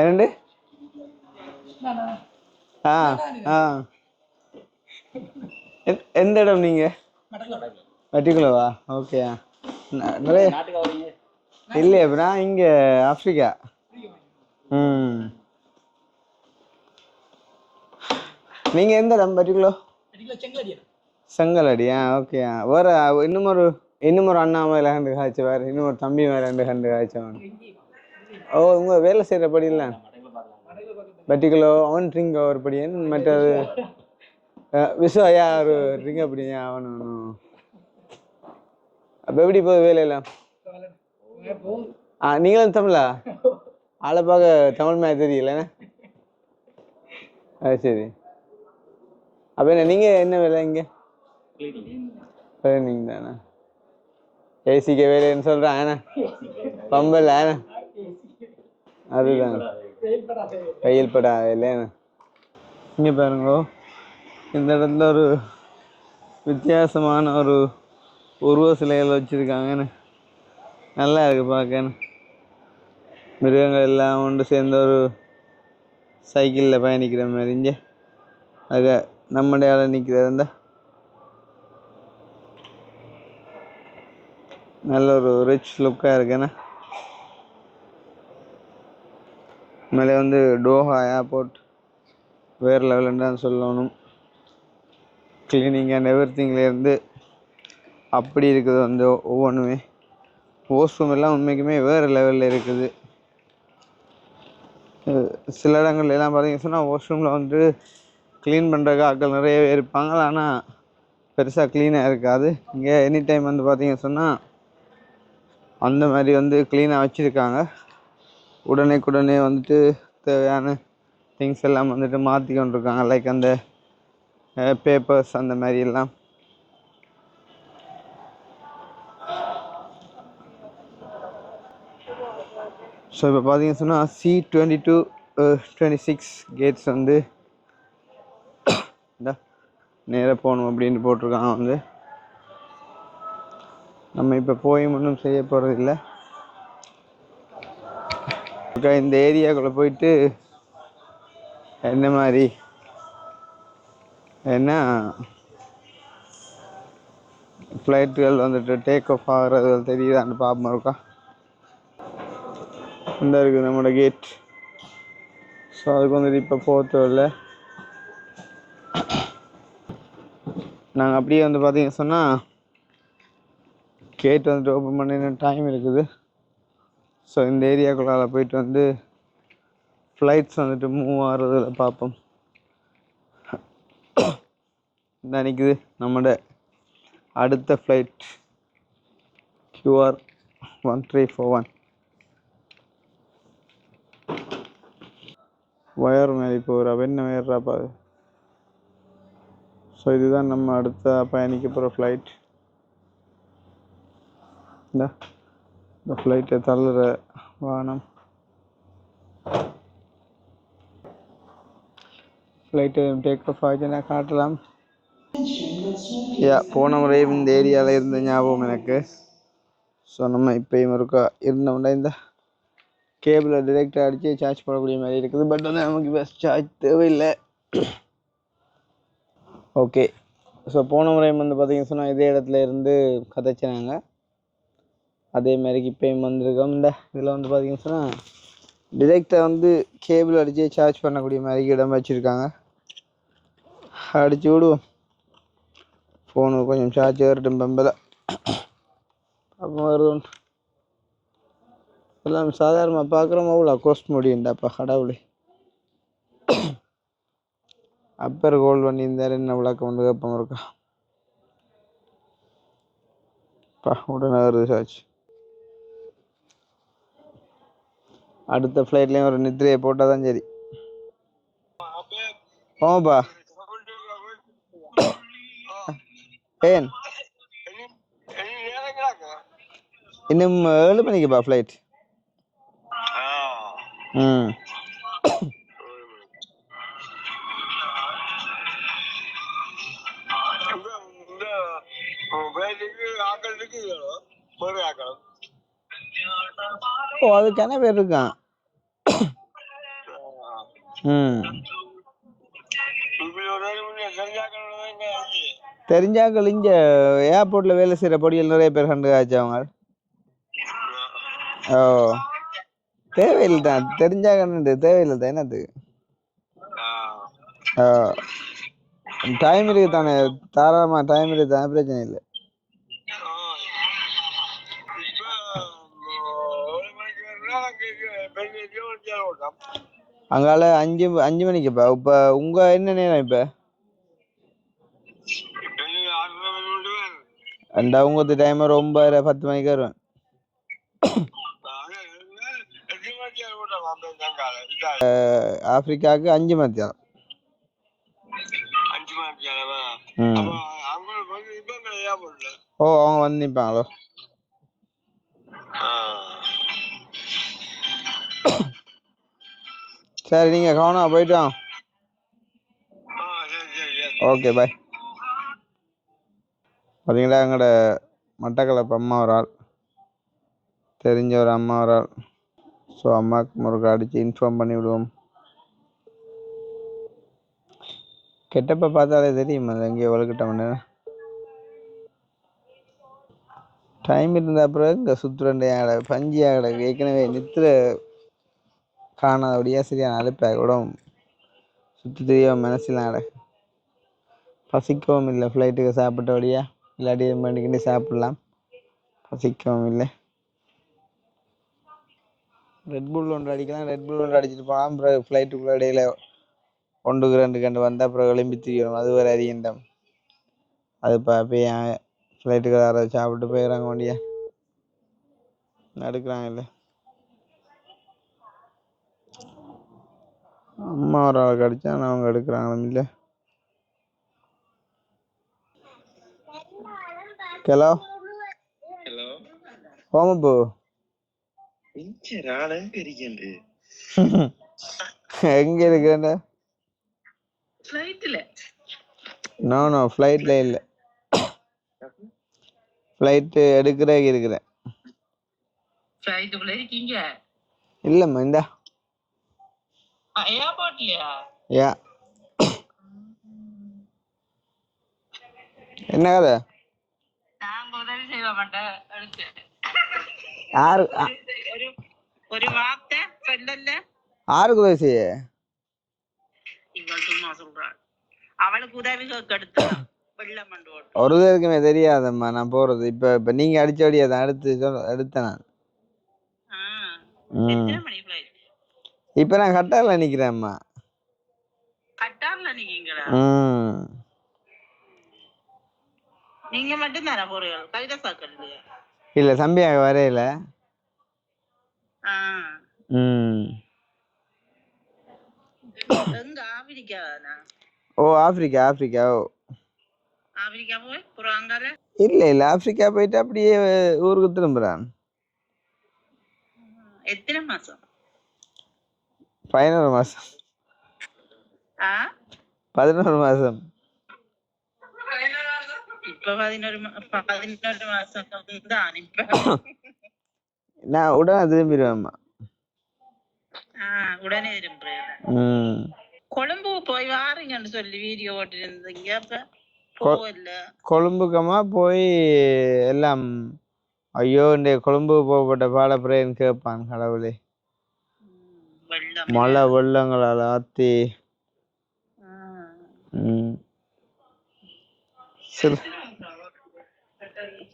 ஏண்டு எந்த இடம் நீங்கள்? மெட்டிக்குலவா? ஓகே. நிறைய இல்லையா? நான் இங்கே ஆஃப்ரிக்கா. நீங்கள் எந்த இடம்? மெட்டிக்குலோ செங்கலடியா? ஓகே. வேறு இன்னும் ஒரு அண்ணா மேலே கண்டு காய்ச்சி வேறு இன்னும் ஒரு தம்பி மேலே கண்டு காய்ச்சவன். ஓ உங்கள் வேலை செய்கிற படியில் மெட்டிக்குலோ அவன் ட்ரிங்க் ஒரு படியன் மற்றது விஸ்வாயா ஒரு ட்ரிங்க் அப்படியா அவனும். அப்போ எப்படி போகுது வேலையெல்லாம்? நீங்களும் தமிழா? ஆளை பார்க்க தமிழ் மாதிரி தெரியலண்ணே. அது சரி. அப்போ என்ன நீங்கள் என்ன வேலை இங்கே? நீங்கள் தானே ஏசிக்க வேலைன்னு சொல்கிறேன். ஏண்ணா பம்பல் ஏண்ணா அதுதான் வெயில் படா இல்லைண்ணா. இங்கே பாருங்களோ இந்த இடத்துல ஒரு வித்தியாசமான ஒரு உருவ சிலைகள் வச்சுருக்காங்கன்னு நல்லா இருக்குது பார்க்கன்னு. மிருகங்கள் எல்லாம் ஒன்று சேர்ந்த ஒரு சைக்கிளில் பயணிக்கிற மாதிரி. இங்கே அது நம்முடைய ஆள் நிற்கிறது இருந்தா நல்ல ஒரு ரிச் லுக்காக இருக்குண்ணா. மேலே வந்து டோஹா ஏர்போர்ட் வேறு லெவலுன்னு தான் சொல்லணும். கிளீனிங் அண்ட் எவ்ரிதிங்லேருந்து அப்படி இருக்குது வந்து ஒவ்வொன்றுமே. வாஷ்ரூம் எல்லாம் உண்மைக்குமே வேறு லெவலில் இருக்குது. சில இடங்கள்ல எல்லாம் பார்த்தீங்கன்னு சொன்னால் வாஷ்ரூமில் வந்து க்ளீன் பண்ணுறதுக்கு ஆட்கள் நிறையவே இருப்பாங்க. ஆனால் பெருசாக க்ளீனாக இருக்காது. இங்கே எனி டைம் வந்து பார்த்தீங்கன்னு சொன்னால் அந்த மாதிரி வந்து க்ளீனாக வச்சுருக்காங்க. உடனே வந்துட்டு தேவையான திங்ஸ் எல்லாம் வந்துட்டு மாற்றி கொண்டிருக்காங்க. லைக் அந்த பேப்பர்ஸ் அந்த மாதிரி எல்லாம். ஸோ இப்போ பார்த்தீங்கன்னு சொன்னால் C22 26 கேட்ஸ் வந்து நேராக போகணும் அப்படின்னு போட்டிருக்காங்க வந்து. நம்ம இப்போ போய் ஒன்றும் செய்ய போகிறதில்ல. இந்த ஏரியாக்குள்ளே போயிட்டு என்ன மாதிரி என்ன ஃப்ளைட்டுகள் வந்துட்டு டேக் ஆஃப் ஆகிறது தெரியுதான்னு பார்ப்போம் இருக்கா. இந்த இருக்குது நம்மளோட கேட். ஸோ அதுக்கு வந்துட்டு இப்போ போகிறதில்ல. நாங்கள் அப்படியே வந்து பார்த்தீங்கன்னு சொன்னால் கேட் வந்துட்டு ஓப்பன் பண்ண டைம் இருக்குது. ஸோ இந்த ஏரியாக்குள்ளால போயிட்டு வந்து ஃப்ளைட்ஸ் வந்துட்டு மூவ் ஆகிறதுல பார்ப்போம். இந்த நிற்குது நம்மளோட அடுத்த ஃப்ளைட் QR1341 வயர் மேலே போகிற என்ன வயர்றாப்பா அது. ஸோ இதுதான் நம்ம அடுத்த பயணிக்க போகிற ஃப்ளைட். இந்த ஃப்ளைட்டை தள்ளுற வாகனம். ஃப்ளைட்டு டேக் ஆஃப் ஆகிடுச்சுன்னா காட்டலாம். போன முறையும் இந்த ஏரியாவில் இருந்த ஞாபகம் எனக்கு. ஸோ நம்ம இப்போயும் இருக்கா இருந்தோம்னா இந்த கேபிளை டிரெக்டாக அடித்து சார்ஜ் பண்ணக்கூடிய மாதிரி இருக்குது. பட் வந்து நமக்கு இப்போ சார்ஜ் தேவையில்லை. ஓகே. ஸோ போன முறையும் வந்து பார்த்திங்கன்னு சொன்னால் இதே இடத்துல இருந்து கதைச்சினாங்க. அதே மாதிரிக்கு இப்போயும் வந்திருக்கோம். இந்த இதில் வந்து பார்த்திங்கன்னு சொன்னால் டிரெக்டாக வந்து கேபிள் அடித்து சார்ஜ் பண்ணக்கூடிய மாதிரி இடம் வச்சுருக்காங்க. அடித்து விடுவோம். ஃபோனு கொஞ்சம் சார்ஜ் ஏறட்டும் பம்பில். அப்போ வருது எல்லாம் சாதாரணமாக பார்க்குறோம். அவ்வளோ கோஸ்ட் முடியுண்டாப்பா கடவுளே. அப்பர் கோல்டு பண்ணியிருந்தார் என்ன விளக்கம் வந்து கேட்போம் இருக்கா. உடனே வருது சார்ஜ். அடுத்த ஃப்ளைட்லேயும் ஒரு நித்திரையை போட்டால் தான் சரி. ஓப்பா ஏன் இன்னும் 7 மணிக்குப்பா ஃப்ளைட். ஓ அதுக்கான பேர் இருக்கான். தெரிஞ்சாக்கள் இங்க ஏர்போர்ட்ல வேலை செய்யற பொடியில் நிறைய பேர் கண்டு காய்ச்சி அவங்க. ஓ தேவையில்லை தான். தெரிஞ்சாக்கன்னு தேவையில்லை தான். என்னது டைம் இருக்கு தானே. தாராளமா டைம் இருக்கு தானே. பிரச்சனை இல்லை. அங்கால 5 மணிக்குப்பா. இப்ப உங்க என்ன நேரம் இப்ப? உங்க டைம் ரொம்ப 10 மணிக்கு வருவேன். ஆப்பிரிக்காவுக்கு 5 மத்தியானம். ஓ அவங்க வந்து நிற்பாங்களோ. சரி நீங்க கவனமா போயிட்டு வாங்க. Okay bye. பார்த்தீங்களா எங்களோட மட்டக்களப்பு அம்மா ஒரு ஆள், தெரிஞ்ச ஒரு அம்மா ஒரு ஆள். ஸோ அம்மாவுக்கு முருகை அடித்து இன்ஃபார்ம் பண்ணி விடுவோம். கெட்டப்ப பார்த்தாலே தெரியும் அது எங்கேயோ வலுக்கிட்டோம்னு. டைம் இருந்த அப்புறம் இங்கே சுற்றுரண்டை ஆகலை பஞ்சி ஆகலை. ஏற்கனவே நித்திர காணாதபடியாக சரியான அழுப்பாக உடம்பு சுற்றி தெரியாம மனசில் ஆட. பசிக்கவும் இல்லை. ஃப்ளைட்டுக்கு சாப்பிட்டபடியா இல்லாட்டி பண்ணிக்கிட்டு சாப்பிட்லாம். பசிக்கவும் இல்லை. ரெட்புல் ஒன்று அடிக்கலாம். ரெட்புல் ஒன்று அடிச்சுட்டு போகலாம். அப்புறம் ஃப்ளைட்டுக்குள்ள இடையில 1-2 கண்டு வந்தால் அப்புறம் எழும்பி தீரும். அது ஒரு அறியண்டம். அது போய் ஃப்ளைட்டுக்கு யாராவது சாப்பிட்டு போயிடறாங்க வண்டியா எடுக்கிறாங்க. இல்லை அம்மா ஒரு ஆளுக்கு அடித்தா அவங்க எடுக்கிறாங்களும் இல்லை. ஹலோ ஓமப்பூ எங்க இருக்கிற? நோ நோ ஃப்ளைட்ல இல்லை. ஃப்ளைட்டு எடுக்கிறே இருக்கிறேன். இல்லம்மா இந்த யா என்ன கதை நாங்க உதவி செய்ய மாட்டேன் அடுத்து யாரு ஒரு ஒரு வார்த்தை சொல்லல யாருக்கு உதவி செய்ய இவள் சும்மா சொல்றாள் அவளுக்கு உதவி எடுத்து வெள்ளம் மண்டு ஓட்டு ஒரு பேருக்குமே தெரியாதம்மா நான் போறது இப்ப நீங்க அடிச்சபடியே அதை எடுத்தேன் நான் எத்தனை மணி flight? இப்ப நான் கட்டார்ல நிக்கிறேன்மா கட்டார்ல நீங்களா நீங்க மட்டும் தானே போறீங்க கவிதா சாக்கல் இல்ல தம்பியாக வரையில எங்க ஆப்பிரிக்காதானா ஓ ஆப்பிரிக்கா ஆப்பிரிக்கா ஓ ஆப்பிரிக்கா போய் அப்புறம் அங்கால இல்ல ஆப்பிரிக்கா போயிட்டு அப்படியே ஊருக்கு திரும்புறான் எத்தனை மாசம் 11 மாசம் 11 மாசம் இப்ப 11 மாசம் தான் இப்ப நான் உடனே திரும்பிடுவேன்மா உடனே திரும்புறேன் கொழும்பு போய் வாருங்கன்னு சொல்லி வீடியோ ஓட்டு இருந்தீங்க அப்ப போகல கொழும்புக்கமா போய் எல்லாம் ஐயோ இந்த கொழும்பு போகப்பட்ட பாடப்புறேன்னு கேட்பான் கடவுளே மழை வெள்ளங்களால் ஆத்தி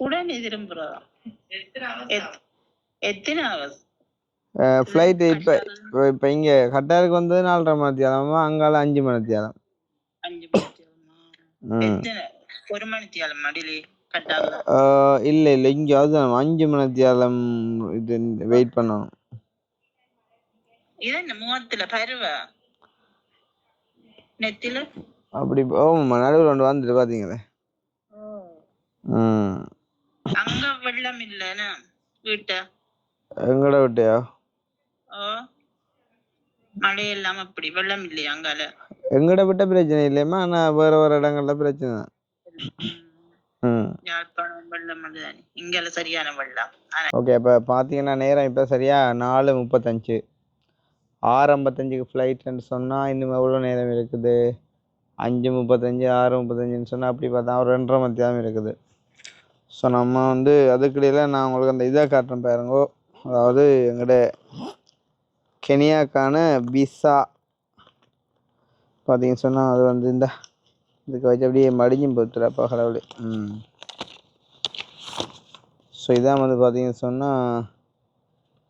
உடனே திரும்புறதா எத்தனை ஹவர்ஸ் ஃப்ளைட் இப்ப இங்க கட்டாருக்கு வந்தது 4:30 மணித்தியாலமா அங்கால 5 மணித்தியாலம் 5 மணித்தியாலமா எத்தனை 1 மணித்தியாலமா டிலே கட்டார்ல இல்ல இங்க அதுதான் 5 மணித்தியாலம் இது வெயிட் பண்ணணும் இது என்ன முகத்துல பருவ நெத்தில அப்படி ஓமா நடுவில் ஒன்று வந்துட்டு பாத்தீங்களே அங்க வெள்ளம் இல்லைன்னா வீட்ட எங்கட விட்டையா மழை இல்லாம அப்படி வெள்ளம் இல்லையா அங்கால எங்கட விட்ட பிரச்சனை இல்லையம்மா ஆனா வேற இடங்கள்ல பிரச்சனை யாழ்ப்பாணம் வெள்ளம் தானே இங்கால சரியான வெள்ளம் ஓகே இப்ப பாத்தீங்கன்னா நேரம் இப்ப சரியா 4:35 6:55 ஃப்ளைட்ன்னு சொன்னா இன்னும் எவ்வளவு நேரம் இருக்குது 5:35 6:35 சொன்னா அப்படி பார்த்தா ஒரு 2:30 மணி நேரம் இருக்குது ஸோ நம்ம வந்து அதுக்கிடையில நான் உங்களுக்கு அந்த இதை காட்டுறேன் பாருங்கோ அதாவது எங்கட கெனியாக்கான விசா பார்த்தீங்கன்னு சொன்னால் அது வந்து இந்த இதுக்கு வச்சு அப்படியே மடிஞ்சும் போத்துறப்பா கடவுளே ஸோ இதான் வந்து பார்த்தீங்கன்னு சொன்னால்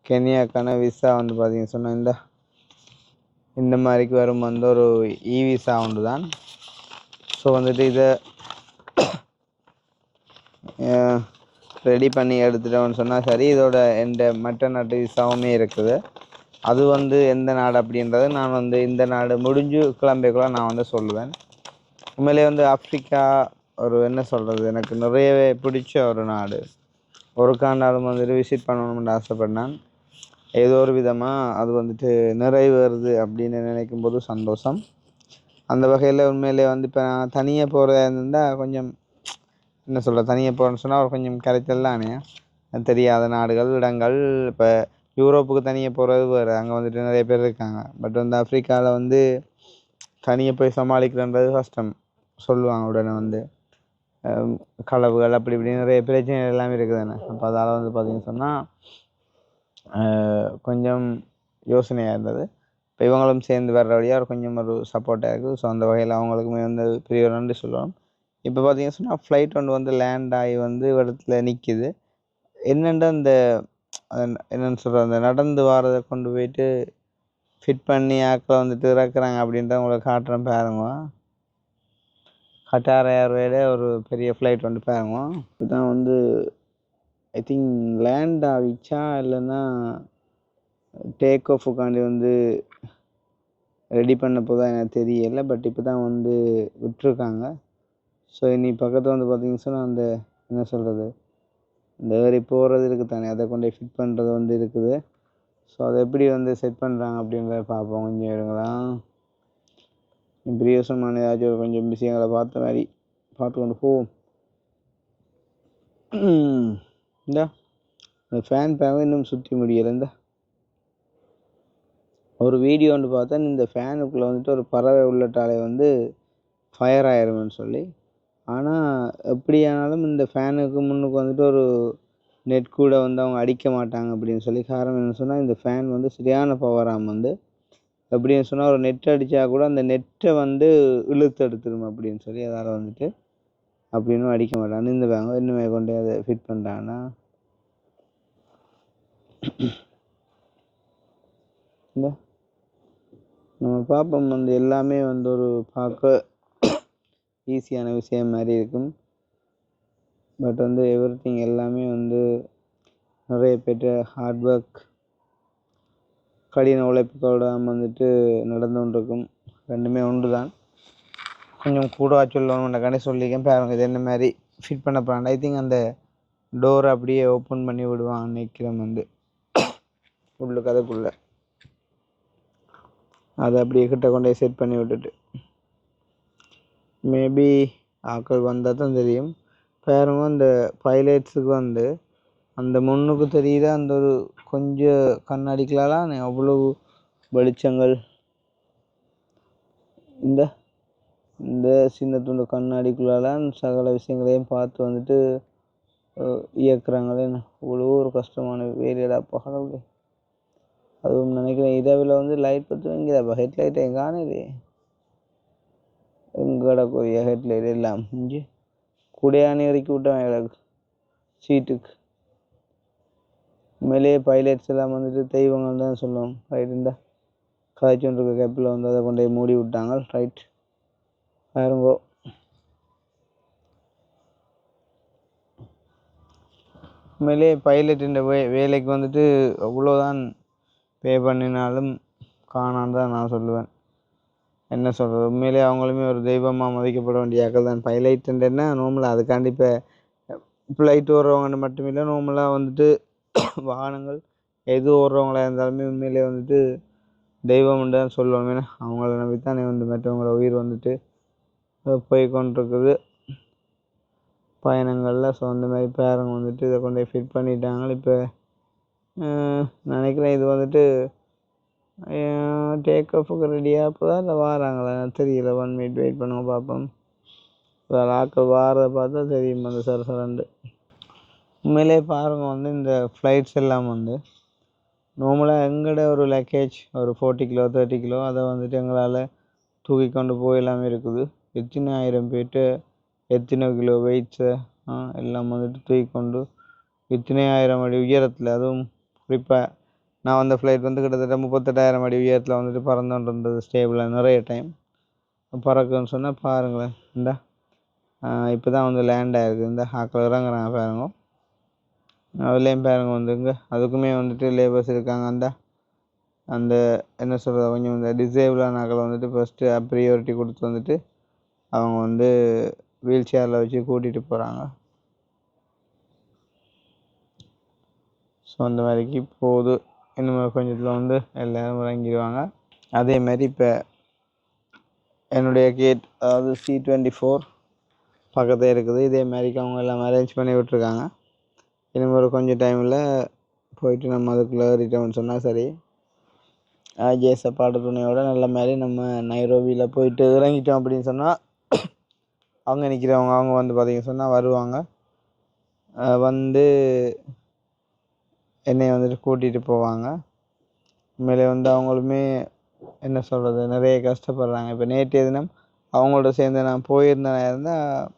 கெனியாக்கான விசா வந்து பார்த்தீங்கன்னு சொன்னால் இந்த மாதிரிக்கு வரும் வந்து ஒரு இ விசா ஒன்று தான் ஸோ வந்துட்டு இதை ரெடி பண்ணி எடுத்துட்டோம்னு சொன்னால் சரி இதோட எந்த மற்ற நாட்டு விசாவுமே இருக்குது அது வந்து எந்த நாடு அப்படின்றது நான் வந்து இந்த நாடு முடிஞ்சு கிளம்பிக்குள்ள நான் வந்து சொல்லுவேன் உண்மையிலே வந்து ஆப்பிரிக்கா ஒரு என்ன சொல்கிறது எனக்கு நிறையவே பிடிச்ச ஒரு நாடு ஒரு காண்டாலும் வந்துட்டு விசிட் பண்ணணும்னு ஆசைப்பட்டேன் ஏதோ ஒரு விதமாக அது வந்துட்டு நிறைவேறுது அப்படின்னு நினைக்கும் போது சந்தோஷம் அந்த வகையில் உண்மையிலே வந்து இப்போ நான் தனியாக போகிறதா இருந்தால் கொஞ்சம் என்ன சொல்கிற தனியாக போகிறேன்னு சொன்னால் ஒரு கொஞ்சம் கரைச்சல் தானே தெரியாத நாடுகள் இடங்கள் இப்போ யூரோப்புக்கு தனியாக போகிறது வேறு அங்கே வந்துட்டு நிறைய பேர் இருக்காங்க பட் வந்து ஆப்பிரிக்காவில் வந்து தனியாக போய் சமாளிக்கிறன்றது கஷ்டம் சொல்லுவாங்க உடனே வந்து களவுகள் அப்படி இப்படி நிறைய பிரச்சனைகள் எல்லாமே இருக்குது தானே அப்போ அதால் வந்து பார்த்திங்கன்னு சொன்னால் கொஞ்சம் யோசனையாக இருந்தது இப்போ இவங்களும் சேர்ந்து வர்ற வழியாக ஒரு கொஞ்சம் ஒரு சப்போர்ட்டாக இருக்குது ஸோ அந்த வகையில் அவங்களுக்குமே வந்து பெரிய ஒரு நன்றி சொல்லுவோம் இப்போ பார்த்தீங்கன்னு சொன்னால் ஃப்ளைட் ஒன்று வந்து லேண்ட் ஆகி வந்து இடத்துல நிற்கிது என்னென்னா அந்த என்னென்னு சொல்கிறது அந்த நடந்து வாரதை கொண்டு போயிட்டு ஃபிட் பண்ணி ஆக்கில் வந்துட்டு இறக்குறாங்க அப்படின்ட்டு உங்களுக்கு காட்டுறேன் பாருங்க கட்டார் ஏர்வேல ஒரு பெரிய ஃப்ளைட் வந்து பாருங்க இதுதான் வந்து ஐ திங்க் லேண்ட் ஆகிச்சா இல்லைன்னா டேக் ஆஃபுக்காண்டி வந்து ரெடி பண்ண போதான் எனக்கு தெரியலை பட் இப்போ தான் வந்து விட்டுருக்காங்க ஸோ இனி பக்கத்தில் வந்து பார்த்திங்கன்னு சொன்னால் அந்த என்ன சொல்கிறது இந்த ஏறி போகிறது இருக்குது தானே அதை கொண்டு ஃபிட் பண்ணுறது வந்து இருக்குது ஸோ அதை எப்படி வந்து செட் பண்ணுறாங்க அப்படின்றத பார்ப்போம் கொஞ்சம் இருங்களாம் பிரியோசமான ஏதாச்சும் ஒரு கொஞ்சம் விஷயங்களை பார்த்த மாதிரி பார்த்து கொண்டு போவோம் இந்த ஃபேன் பேவை இன்னும் சுற்றி முடியலை இந்த ஒரு வீடியோ ஒன்று பார்த்தேன், இந்த ஃபேனுக்குள்ளே வந்துட்டு ஒரு பறவை உள்ளட்டாலே வந்து ஃபயர் ஆயிரும்னு சொல்லி. ஆனால் எப்படியானாலும் இந்த ஃபேனுக்கு முன்னுக்கு வந்துட்டு ஒரு நெட் கூட வந்து அவங்க அடிக்க மாட்டாங்க அப்படின்னு சொல்லி. காரணம் என்ன சொன்னால், இந்த ஃபேன் வந்து சரியான பவராம் வந்து. எப்படின்னு சொன்னால், ஒரு நெட் அடித்தா கூட அந்த நெட்டை வந்து இழுத்து எடுத்துடும் அப்படின்னு சொல்லி. அதால் வந்துட்டு அப்படின்னும் அடிக்க மாட்டாங்க. இந்த பேங்க இன்னுமே கொண்டு அதை ஃபிட் பண்ணுறாங்கன்னா இந்த நம்ம பார்ப்போம் வந்து எல்லாமே வந்து ஒரு பார்க்க ஈஸியான விஷயம் மாதிரி இருக்கும். பட் வந்து எவ்ரிதிங் எல்லாமே வந்து நிறைய பேர் ஹார்ட் ஒர்க், கடின உழைப்புகளோட வந்துட்டு நடந்து கொண்டிருக்கும். ரெண்டுமே ஒன்று தான். கொஞ்சம் கூட சொல்லணும்னு சொல்லியிருக்கேன். பாருங்க இது என்ன மாதிரி ஃபிட் பண்ண போகிறாங்க. ஐ திங்க் அந்த டோரை அப்படியே ஓப்பன் பண்ணி விடுவாங்க நினைக்கிறேன் வந்து உள்ளுக்கு அதுக்குள்ளே. அதை அப்படியே கிட்ட கொண்டே செட் பண்ணி விட்டுட்டு மேபி ஆக்கள் வந்தால் தான் தெரியும். பாருங்க அந்த பைலட்ஸுக்கு வந்து அந்த முன்னுக்கு தெரியுத அந்த ஒரு கொஞ்சம் கண்ணாடிக்கெலாம் அவ்வளவு வெளிச்சங்கள். இந்த இந்த சின்ன துண்டு கண்ணாடிக்குள்ளாலாம் சகல விஷயங்களையும் பார்த்து வந்துட்டு இயக்குறாங்களே. அவ்வளோ ஒரு கஷ்டமான வேலையடா பகடவுளே. அதுவும் நினைக்கிறேன் இரவில் வந்து லைட் பற்றி வைங்கிறப்ப ஹெட்லைட்டை காணலையே. எங்கட கோரிய ஹெட்லைட் எல்லாம் இஞ்சி கூடையானி இறக்கி விட்டவன் கிடக்கு சீட்டுக்கு. உண்மையிலேயே பைலட்ஸ் எல்லாம் வந்துட்டு தெய்வங்கள் தான் சொல்லுவோம். ரைட் இந்த காய்ச்சல் இருக்க கேப்பில் வந்து அதை கொண்டு மூடி விட்டாங்க. ரைட் பாருங்கோ. உண்மையிலேயே பைலட் வேலைக்கு வந்துட்டு அவ்வளோதான் பே பண்ணினாலும் காணான்னு தான் நான் சொல்லுவேன். என்ன சொல்கிறது, உண்மையிலேயே அவங்களுமே ஒரு தெய்வமாக மதிக்கப்பட வேண்டிய ஆக்கள் தான். பைலட்டுன்னா நார்மலாக அதுக்காண்டி இப்போ ஃப்ளைட் ஓடுறவங்கன்னு மட்டும் இல்லை, நார்மலாக வந்துட்டு வாகனங்கள் எது ஓடுறவங்களா இருந்தாலுமே உண்மையிலே வந்துட்டு தெய்வம்னு தான் சொல்லுவாங்க. ஏன்னா அவங்கள நம்பித்தானே வந்து மற்றவங்களோட உயிர் வந்துட்டு போய் கொண்டிருக்குது பயணங்களில். ஸோ அந்த மாதிரி பேரங்க வந்துட்டு இதை கொண்டு போய் ஃபிட் பண்ணிட்டாங்க. இப்போ நினைக்கிறேன் இது வந்துட்டு டேக் ஆஃபுக்கு ரெடியாக இப்போ தான் இல்லை வாராங்களா தெரியல. 1 மினிட் வெயிட் பண்ணுங்க பார்ப்போம். ஆக்கள் வாரதை பார்த்தா தெரியும் அந்த சரசரண்டு. உண்மையிலே பாருங்க வந்து இந்த ஃப்ளைட்ஸ் எல்லாம் வந்து நார்மலாக எங்கட ஒரு லக்கேஜ் ஒரு 40 கிலோ 30 கிலோ அதை வந்துட்டு எங்களால் தூக்கி கொண்டு போயெல்லாம் இருக்குது. எத்தனை ஆயிரம் பேர்ட்டு எத்தனை கிலோ வெயிட்ஸை எல்லாம் வந்துட்டு தூக்கி கொண்டு இத்தனை ஆயிரம் அடி உயரத்தில், அதுவும் குறிப்பாக நான் வந்த ஃப்ளைட் வந்து கிட்டத்தட்ட 38,000 அடி உயரத்தில் வந்துட்டு பறந்துட்டு இருந்தது ஸ்டேபிளாக நிறைய டைம் பறக்குன்னு சொன்னால் பாருங்களேன். இந்த இப்போ தான் வந்து லேண்ட் ஆகிருக்கு. இந்த ஆக்கள் இறங்குறாங்க பாருங்க. அதுலேயும் பாருங்க வந்துங்க அதுக்குமே வந்துட்டு லேபர்ஸ் இருக்காங்க. அந்த என்ன சொல்கிறது, கொஞ்சம் இந்த டிசேபிளான ஆக்களை வந்துட்டு ஃபஸ்ட்டு ப்ரியாரிட்டி கொடுத்து வந்துட்டு அவங்க வந்து வீல் சேரில் வச்சு கூட்டிகிட்டு போகிறாங்க. ஸோ அந்த மாதிரிக்கு போகுது. இன்னும் கொஞ்சத்தில் வந்து எல்லோரும் இறங்கிடுவாங்க. அதேமாதிரி இப்போ என்னுடைய கேட் அதாவது C24 பக்கத்தில் இருக்குது. இதே மாதிரிக்கு அவங்க எல்லாம் அரேஞ்ச் பண்ணி விட்ருக்காங்க. இன்னும் ஒரு கொஞ்சம் டைமில் போயிட்டு நம்ம அதுக்குள்ளே ஏறிட்டோம்னு சொன்னால் சரி. சாப்பாடு துணையோட நல்ல மாதிரி நம்ம நைரோபியில் போயிட்டு இறங்கிட்டோம் அப்படின்னு சொன்னால் அங்கே நிற்கிறவங்க அவங்க வந்து பார்த்திங்க சொன்னால் வருவாங்க. வந்து என்னை வந்துட்டு கூட்டிகிட்டு போவாங்க. உண்மையிலே வந்து அவங்களுமே என்ன சொல்கிறது நிறைய கஷ்டப்படுறாங்க. இப்போ நேற்றைய தினம் அவங்களோட சேர்ந்து நான் போயிருந்தேன் இருந்தால்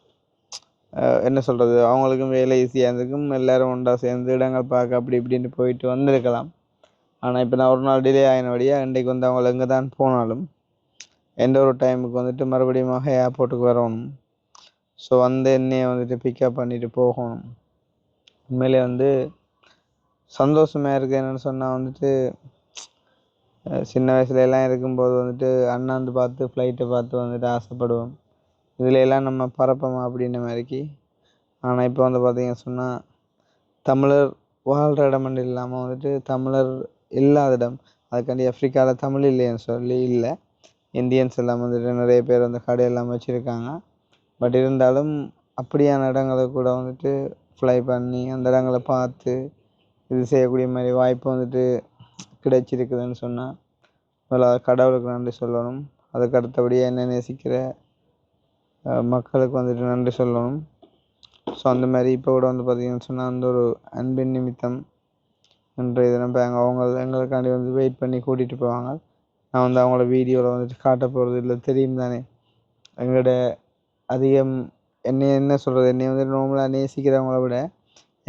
என்ன சொல்கிறது அவங்களுக்கும் வேலை ஈஸியாக இருந்திருக்கும். எல்லோரும் ஒன்றா சேர்ந்து இடங்கள் பார்க்க அப்படி இப்படின்னு போயிட்டு வந்திருக்கலாம். ஆனால் இப்போ நான் ஒரு நாள் டிலே ஆகினபடியாக இன்றைக்கு வந்து அவங்கள எங்கே தான் போனாலும் எந்த ஒரு டைமுக்கு வந்துட்டு மறுபடியும் ஏர்போர்ட்டுக்கு வரணும். ஸோ வந்து என்னையை வந்துட்டு பிக்கப் பண்ணிவிட்டு போகணும். உண்மையிலே வந்து சந்தோஷமாக இருக்குது. என்னென்னு சொன்னால் வந்துட்டு சின்ன வயசுலலாம் இருக்கும்போது வந்துட்டு அண்ணாந்து பார்த்து ஃப்ளைட்டை பார்த்து வந்துட்டு ஆசைப்படுவோம். இதிலெல்லாம் நம்ம பறப்போமா அப்படின்ற மாதிரிக்கு. ஆனால் இப்போ வந்து பார்த்திங்க சொன்னால் தமிழர் வாழ்கிற இடமென்று இல்லாமல் வந்துட்டு தமிழர் இல்லாத இடம், அதுக்காண்டி ஆஃப்ரிக்காவில் தமிழ் இல்லைன்னு சொல்லி இல்லை, இந்தியன்ஸ் எல்லாம் வந்துட்டு நிறைய பேர் வந்து கடையெல்லாம் வச்சுருக்காங்க. பட் இருந்தாலும் அப்படியான இடங்களை கூட வந்துட்டு ஃப்ளை பண்ணி அந்த இடங்களை பார்த்து இது செய்யக்கூடிய மாதிரி வாய்ப்பு வந்துட்டு கிடைச்சிருக்குதுன்னு சொன்னால் முதல்ல கடவுளுக்கு நன்றி சொல்லணும். அதுக்கு அடுத்தபடியாக என்ன நேசிக்கிற மக்களுக்கு வந்துட்டு நன்றி சொல்லணும். ஸோ அந்த மாதிரி இப்போ கூட வந்து பார்த்திங்கன்னு சொன்னால் அந்த ஒரு அன்பின் நிமித்தம் இன்றைய தினம் எங்களுக்காண்டி வந்து வெயிட் பண்ணி கூட்டிகிட்டு போவாங்க. நான் வந்து அவங்களோட வீடியோவில் வந்துட்டு காட்ட போகிறது இல்லை, தெரியும் தானே. எங்களோட அதிகம் என்ன சொல்கிறது, என்னை வந்து நார்மலாக நேசிக்கிறவங்கள விட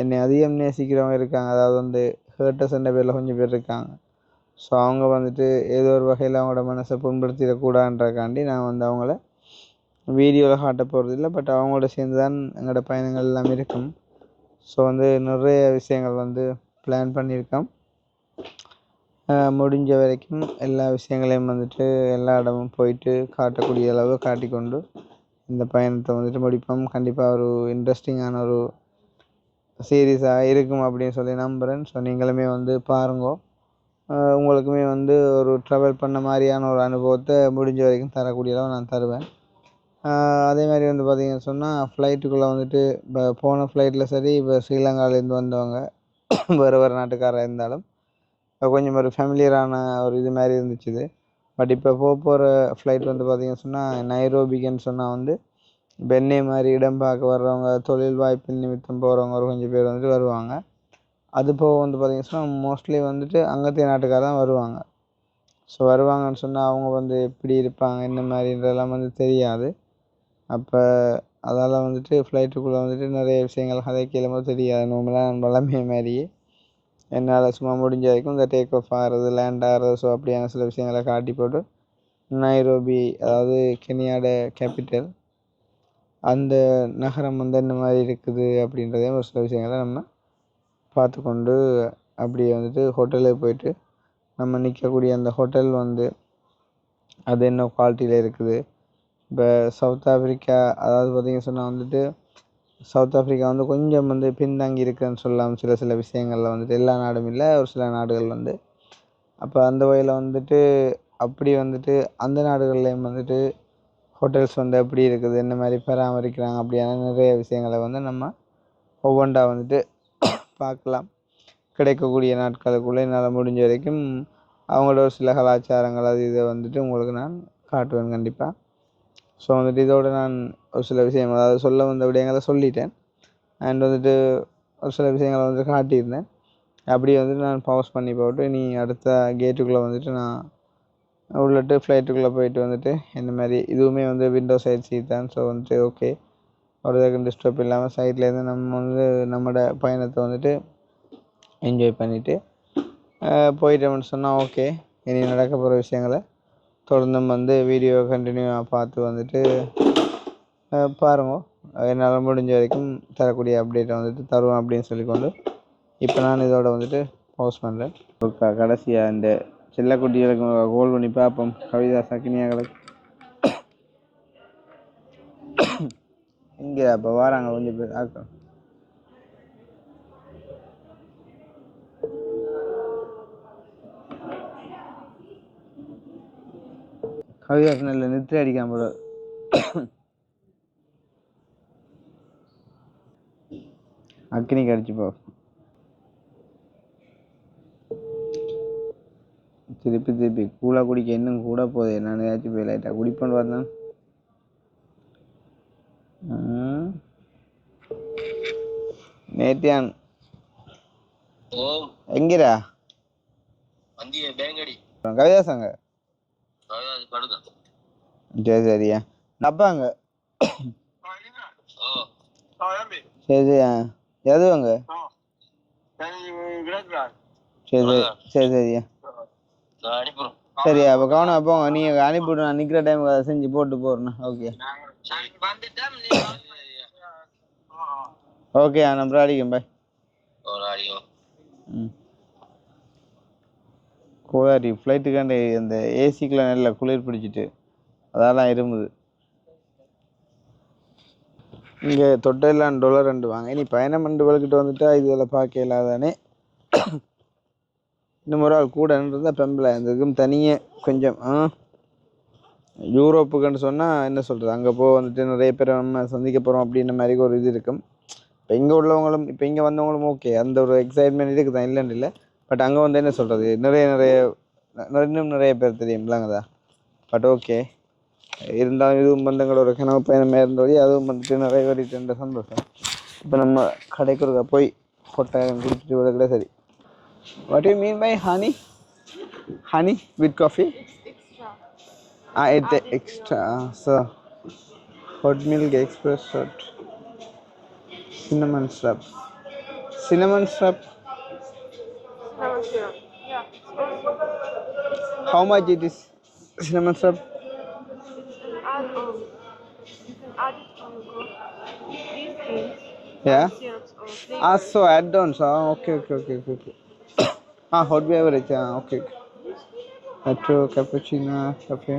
என்னை அதிகம் நேசிக்கிறவங்க இருக்காங்க. அதாவது வந்து ஹேர்ட்டர்ஸ் என்ற பேரில் கொஞ்சம் பேர் இருக்காங்க. ஸோ அவங்க வந்துட்டு ஏதோ ஒரு வகையில் அவங்களோட மனசை புண்படுத்திடக்கூடாதுன்றக்காண்டி நான் வந்து அவங்கள வீடியோவில் காட்ட போகிறது இல்லை. பட் அவங்களோட சேர்ந்து தான் எங்களோட பயணங்கள் எல்லாமே இருக்கும். ஸோ வந்து நிறைய விஷயங்கள் வந்து பிளான் பண்ணியிருக்கோம். முடிஞ்ச வரைக்கும் எல்லா விஷயங்களையும் வந்துட்டு எல்லா இடமும் போயிட்டு காட்டக்கூடிய அளவு காட்டிக்கொண்டு இந்த பயணத்தை வந்துட்டு முடிப்போம். கண்டிப்பாக ஒரு இன்ட்ரெஸ்டிங்கான ஒரு சீரீஸாக இருக்கும் அப்படின்னு சொல்லி நம்புகிறேன். ஸோ நீங்களுமே வந்து பாருங்கோ. உங்களுக்குமே வந்து ஒரு ட்ராவல் பண்ண மாதிரியான ஒரு அனுபவத்தை முடிஞ்ச வரைக்கும் தரக்கூடிய அளவு நான் தருவேன். அதே மாதிரி வந்து பார்த்திங்கன்னு சொன்னால் ஃப்ளைட்டுக்குள்ளே வந்துட்டு இப்போ போன ஃப்ளைட்டில் சரி, இப்போ ஸ்ரீலங்காவிலேருந்து வந்தவங்க வேறு நாட்டுக்காரராக இருந்தாலும் கொஞ்சம் ஒரு ஃபேமிலியரான ஒரு இது மாதிரி இருந்துச்சு இது. பட் இப்போ போகிற ஃப்ளைட் வந்து பார்த்திங்கன்னு சொன்னால் நைரோபிக்குன்னு சொன்னால் வந்து பென்னே மாதிரி இடம் பார்க்க வர்றவங்க, தொழில் வாய்ப்பின் நிமித்தம் போகிறவங்க ஒரு கொஞ்சம் பேர் வந்துட்டு வருவாங்க. அது போக வந்து பார்த்திங்கன்னு சொன்னால் மோஸ்ட்லி வந்துட்டு அங்கத்திய நாட்டுக்கார தான் வருவாங்க. ஸோ வருவாங்கன்னு சொன்னால் அவங்க வந்து எப்படி இருப்பாங்க என்ன மாதிரின்றதெல்லாம் வந்து தெரியாது. அப்போ அதால் வந்துட்டு ஃப்ளைட்டுக்குள்ளே வந்துட்டு நிறைய விஷயங்கள் கதைக்கலும்போது தெரியாது. நார்மலாக வளமைய மாதிரியே என்னால் சும்மா முடிஞ்ச வரைக்கும் இந்த டேக் ஆஃப் ஆகிறது, லேண்ட் ஆகிறது, ஸோ அப்படியான சில விஷயங்களை காட்டி போட்டு நைரோபி, அதாவது கென்யாவோட கேபிட்டல், அந்த நகரம் வந்து என்ன மாதிரி இருக்குது அப்படின்றதே ஒரு சில விஷயங்களை நம்ம பார்த்துக்கொண்டு அப்படியே வந்துட்டு ஹோட்டலுக்கு போயிட்டு நம்ம நிற்கக்கூடிய அந்த ஹோட்டல் வந்து அது என்ன குவாலிட்டியில் இருக்குது. இப்போ சவுத் ஆஃப்ரிக்கா, அதாவது பார்த்திங்க சொன்னால் வந்துட்டு சவுத் ஆஃப்ரிக்கா வந்து கொஞ்சம் வந்து பின்தங்கி இருக்குதுன்னு சொல்லலாம் சில விஷயங்களில் வந்துட்டு. எல்லா நாடும் இல்லை, ஒரு சில நாடுகள் வந்து. அப்போ அந்த வகையில் வந்துட்டு அப்படி வந்துட்டு அந்த நாடுகள்லேயும் வந்துட்டு ஹோட்டல்ஸ் வந்து எப்படி இருக்குது, என்ன மாதிரி பராமரிக்கிறாங்க, அப்படியான நிறைய விஷயங்களை வந்து நம்ம ஒவ்வொன்றா வந்துட்டு பார்க்கலாம். கிடைக்கக்கூடிய நாட்களுக்குள்ளே என்னால் முடிஞ்ச வரைக்கும் அவங்களோட சில கலாச்சாரங்கள் அது இதை வந்துட்டு உங்களுக்கு நான் காட்டுவேன் கண்டிப்பாக. ஸோ வந்துட்டு இதோடு நான் ஒரு சில விஷயங்கள், அதாவது சொல்ல வந்த விடயங்களை சொல்லிட்டேன். அண்ட் வந்துட்டு ஒரு சில விஷயங்களை வந்து காட்டியிருந்தேன். அப்படியே வந்துட்டு நான் பாஸ் பண்ணி போட்டு நீ அடுத்த கேட்டுக்குள்ளே வந்துட்டு நான் உள்ளிட்டு ஃப்ளைட்டுக்குள்ளே போயிட்டு வந்துட்டு இந்த மாதிரி இதுவுமே வந்து விண்டோ சைட் சீட் தான். ஸோ வந்துட்டு ஓகே, ஒரு செகண்ட் டிஸ்டர்ப் இல்லாமல் சைட்லேருந்து நம்ம வந்து நம்மளோட பயணத்தை வந்துட்டு என்ஜாய் பண்ணிவிட்டு போயிட்டோம்னு சொன்னால் ஓகே. இனி நடக்க போகிற விஷயங்களை தொடர்ந்தும் வந்து வீடியோ கண்டினியூவாக பார்த்து வந்துட்டு பாருங்க. என்னால் முடிஞ்ச வரைக்கும் தரக்கூடிய அப்டேட்டை வந்துட்டு தருவேன் அப்படின்னு சொல்லிக்கொண்டு இப்போ நான் இதோட வந்துட்டு பாஸ் பண்ணுறேன். கடைசியாக இந்த செல்லக்குட்டிகளுக்கு கோல் பண்ணி பார்ப்போம். கவிதா சக்கினியாங்களுக்கு இங்கே அப்போ வராங்க கொஞ்சம் பேர் ஆக்கம். கவிதா நல்ல நித்திரை அடிக்காம போல. அக்கினிக்கு அடிச்சுப்போ. திருப்பி கூழாக குடிக்க இன்னும் கூட போதே. நான் ஏதாச்சும் போய் லைட்டாக குடிப்பேன்னு பார்த்தேன். நேத்தியான் எங்கிரா கவிதா சாங்க? சரி சரியா அப்பாங்க. சரி சரியா எதுவாங்க? சரி சரி சரி சரியா சரியா. அப்போ கவனம் போங்க. நீங்கள் அனுப்பிவிடு, நான் நிற்கிற டைம் அதை செஞ்சு போட்டு போடுறேன். ஓகே ஓகே, நான் அப்புறம் அடிக்கேன். பாய். கோளாரி ஃப்ளைட்டுக்காண்டி அந்த ஏசிக்குள்ள நல்ல குளிர் பிடிச்சிட்டு அதெல்லாம் இருமுது. இங்கே தொட்டையெல்லாம் $2 வாங்க. இனி பயணம் $2 வந்துட்டா இதில் பார்க்க இல்லாதானே. இன்னும் ஒரு ஆள் கூடன்றதா பெம்பில் இருந்திருக்கும் தனியே கொஞ்சம். யூரோப்புக்குன்னு சொன்னால் என்ன சொல்கிறது, அங்கே போக வந்துட்டு நிறைய பேரை நம்ம சந்திக்க போகிறோம் அப்படின்ற மாதிரி ஒரு இது இருக்கும். இப்போ இங்கே உள்ளவங்களும் இப்போ இங்கே வந்தவங்களும் ஓகே, அந்த ஒரு எக்ஸைட்மெண்ட் இருக்குது தான், இல்லைன்னு இல்லை. பட் அங்கே வந்து என்ன சொல்கிறது, நிறைய இன்னும் நிறைய பேர் தெரியும்லாங்கதா. பட் ஓகே, இருந்தாலும் இதுவும் வந்து எங்களோட கனவு பயணமாக இருந்தபடி அதுவும் வந்துட்டு நிறைவேறிட்டு சந்தோஷம். இப்போ நம்ம கடைக்கு ஒருக்கா போய் கொட்டாயம் குடிச்சிட்டு வரக்கூட சரி. What you mean by honey? Honey with coffee? Extra. It's extra. So hot milk express shot. Cinnamon syrup. Cinnamon syrup. Cinnamon syrup. Yeah. How much it is? Cinnamon syrup. You can add it on the go. These things. Yeah. Syrups or flavors. So add-ons. Okay. Hot beverage. Okay. Metro, cappuccino, cafe,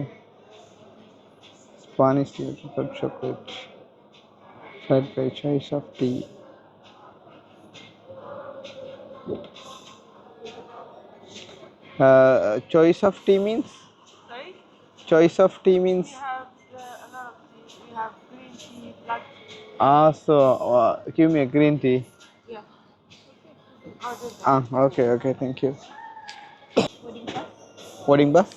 Spanish tea, hot chocolate, fried by choice of tea. Choice of tea means? Sorry? Choice of tea means? We have a lot of tea. We have green tea, black tea. So give me a green tea. Yeah. I'll do that. Okay, thank you. Wedding bus? Boarding bus?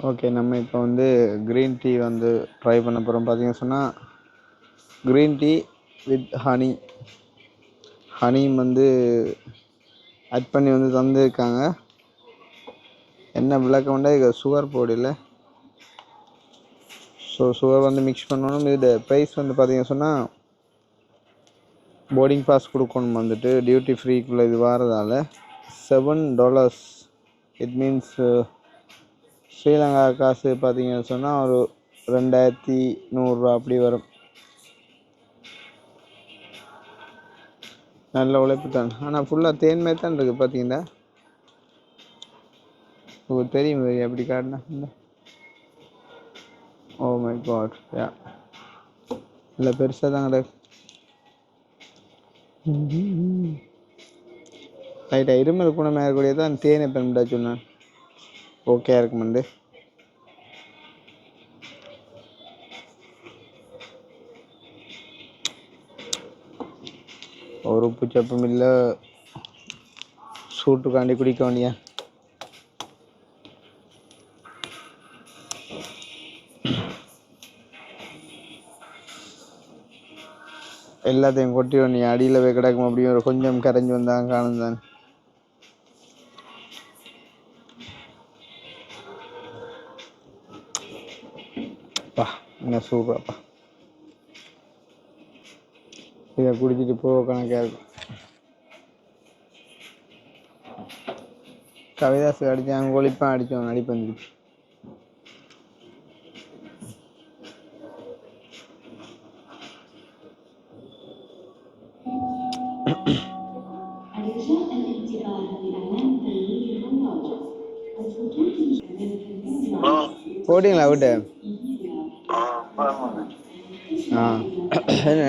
Okay, நம்ம இப்போ வந்து green tea வந்து try பண்ண போகிறோம். பார்த்தீங்கன்னு சொன்னால் green tea with honey வந்து add பண்ணி வந்து தந்துருக்காங்க. என்ன விளக்கம்னா இது சுகர் போடல. ஸோ சுகர் வந்து மிக்ஸ் பண்ணணும். இதோட ப்ரைஸ் வந்து பார்த்தீங்கன்னு சொன்னால் போர்டிங் பாஸ் கொடுக்கணும் வந்துட்டு டியூட்டி ஃப்ரீக்குள்ளே இது வாரதால் $7. இட் மீன்ஸ் ஸ்ரீலங்கா காசு பார்த்தீங்கன்னு சொன்னால் ஒரு 2100 அப்படி வரும். நல்ல உழைப்பு தான். ஆனால் ஃபுல்லாக தேன்மே தான் இருக்குது பார்த்தீங்கன்னா. உங்களுக்கு தெரியும் எப்படி காட்டினா இந்த ஓ மை காட் யா இல்லை பெருசாக தான் கிடக்கு. ரைட்டாக இருமல் குணமாக இருக்கக்கூடியது தான் தேனை பெண்படா சொன்னேன். ஓகே இருக்குமெண்டு ஒரு உப்பு சப்பும் இல்லை. சூட்டுக்காண்டி குடிக்க வேண்டிய எல்லாத்தையும் கொட்டி வேண்டிய அடியில் போய் கிடக்கும். அப்படியும் ஒரு கொஞ்சம் கரைஞ்சி வந்தாங்க காணும் தான். என்ன சூப்பராப்பா. இதை குடிச்சிட்டு போக கணக்காக இருக்கும். கவிதாசு அடித்தான், ஒளிப்பான் அடித்தவன் அடிப்பந்துச்சு. போட்டிங்களா விட்டு?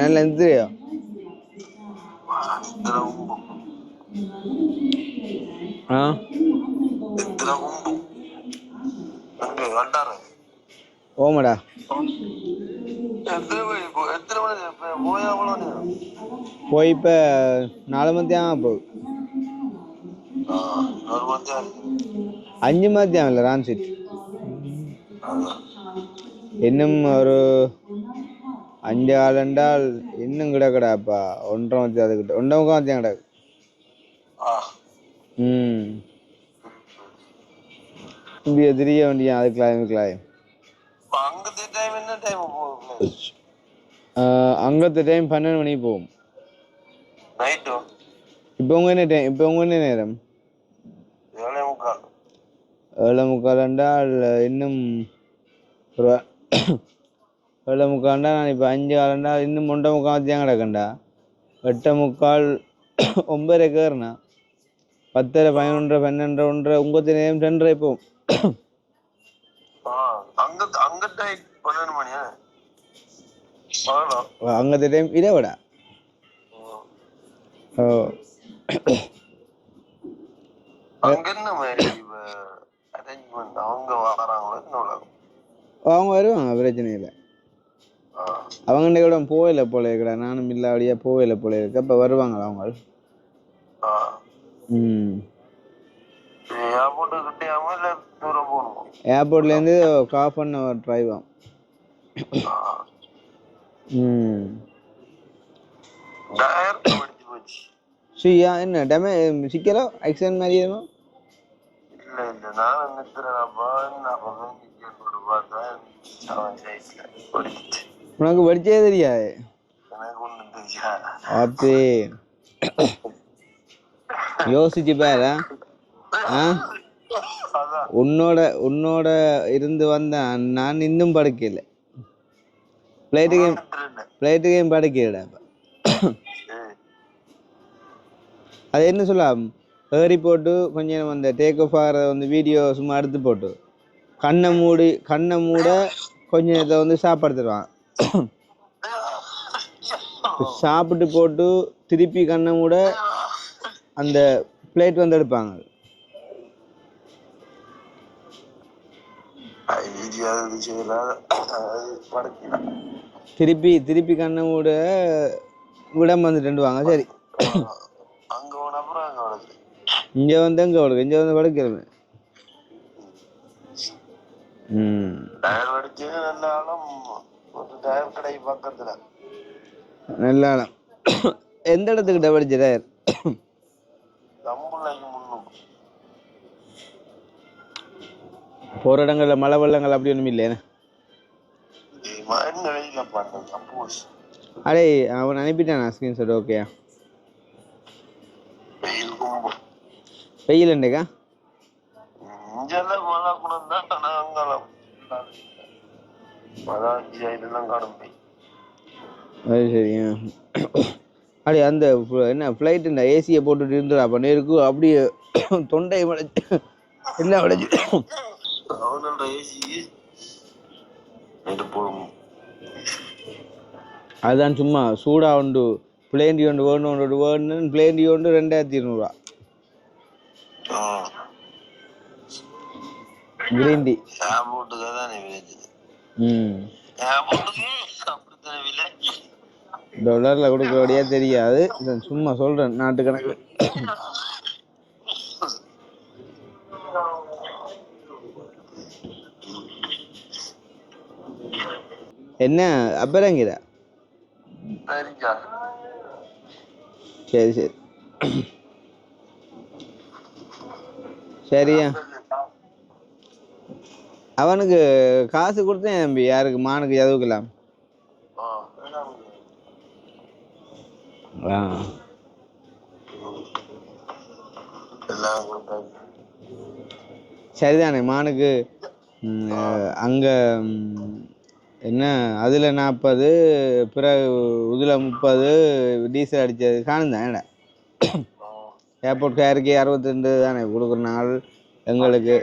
நல்லா இருந்துலையோ? ஓமடா போய் இப்போ 4 மத்தியானம் போகுது. 5 மத்தியானம் இல்லை ரான்சிட். இன்னும் ஒரு 5 ஆளுண்டால் இன்னும் கிடக்கடாப்பா. 1.5 மத்தியம் அதுக்கிட்ட 1.25 மத்தியம் கிடக்கு. இந்திய திரிய வண்டியா அதுக்குலாம் அங்கத்து டைம் 12 மணிக்கு போகும். இப்போ உங்க என்ன டைம்? இப்போ உங்க என்ன நேரம்? 7:45 என்றால் இன்னும் ஒரு 7:45 நான் இப்போ 5 ஆளுண்டால் இன்னும் 1.25 மத்தியம் கிடக்கண்டா. 8:45 9 கேறுண்ணா 10 11 12 1 உங்கத்து நேரம் 2 போகும். அங்கத்து டைம் இதை விட அவங்க வருவாங்க, பிரச்சனை இல்லை. அவங்க கூட போகல போல இருக்கடா, நானும் இல்லாடியா போகல போல இருக்கு. அப்போ வருவாங்களா அவங்க? ஏர்போர்ட்லேருந்து 1/2 hour டிரைவ் ஆகும். ஸ்ரீயா என்ன டமே சிக்கலோ ஆக்சிடென்ட் மாதிரி ஏதோ? உனக்கு படிச்சே தெரியாது? அது யோசிச்சு பாரு. உன்னோட இருந்து வந்தேன் நான், இன்னும் படுக்கல. ஃப்ளைட்டுக்கையும் படுக்கல. அது என்ன சொல்லலாம், ஏறி போட்டு கொஞ்சம் நேரம் அந்த டேக் ஆஃப் ஆகிறத வந்து வீடியோ சும்மா எடுத்து போட்டு கண்ணை மூட கொஞ்சம் இதை வந்து சாப்பாடு தருவான். சாப்பிட்டு போட்டு திருப்பி கண்ணை மூட அந்த பிளேட் வந்து எடுப்பாங்க. திருப்பி கண்ணை மூட விடம் வந்துட்டுவாங்க. சரி, இங்க வந்து எங்க அவளுக்கு இங்க வந்து படுக்கிறேன். நல்ல இடம். எந்த இடத்துக்கிட்ட படிச்ச டயர்? போற இடங்கள்ல மழை வெள்ளங்கள் அப்படி ஒண்ணும் இல்லையா? அடே அவன் அனுப்பிட்டான் ஸ்கிரீன்ஷாட். ஓகேயா? வெயில் உண்டுக்கா? அது சரியா? அடே அந்த என்ன ஃப்ளைட் இந்த ஏசியை போட்டுட்டு இருந்துடா பண்ணி இருக்கும். அப்படியே தொண்டை வளைச்சு எல்லாம் வளைச்சு. அதுதான் சும்மா சூடா உண்டு. பிளேண்டி ஒன்று வேணும் பிளேண்டி ஒன்று 2200 கிரீன் டீ. $1 கொடுக்கறபடியா தெரியாது, சும்மா சொல்றேன் நாட்டு கணக்கு. என்ன அப்பறங்கிற? சரி சரி சரியா? அவனுக்கு காசு கொடுத்தேன் தம்பி. யாருக்கு? மானுக்கு எதுவுக்கலாம். சரிதானே மானுக்கு. அங்க என்ன அதுல 40, பிறகு இதுல 30 டீசல் அடிச்சது காணுந்தான். ஏர்போர்ட் கேருக்கு 62 தானே கொடுக்குற நாள் எங்களுக்கு.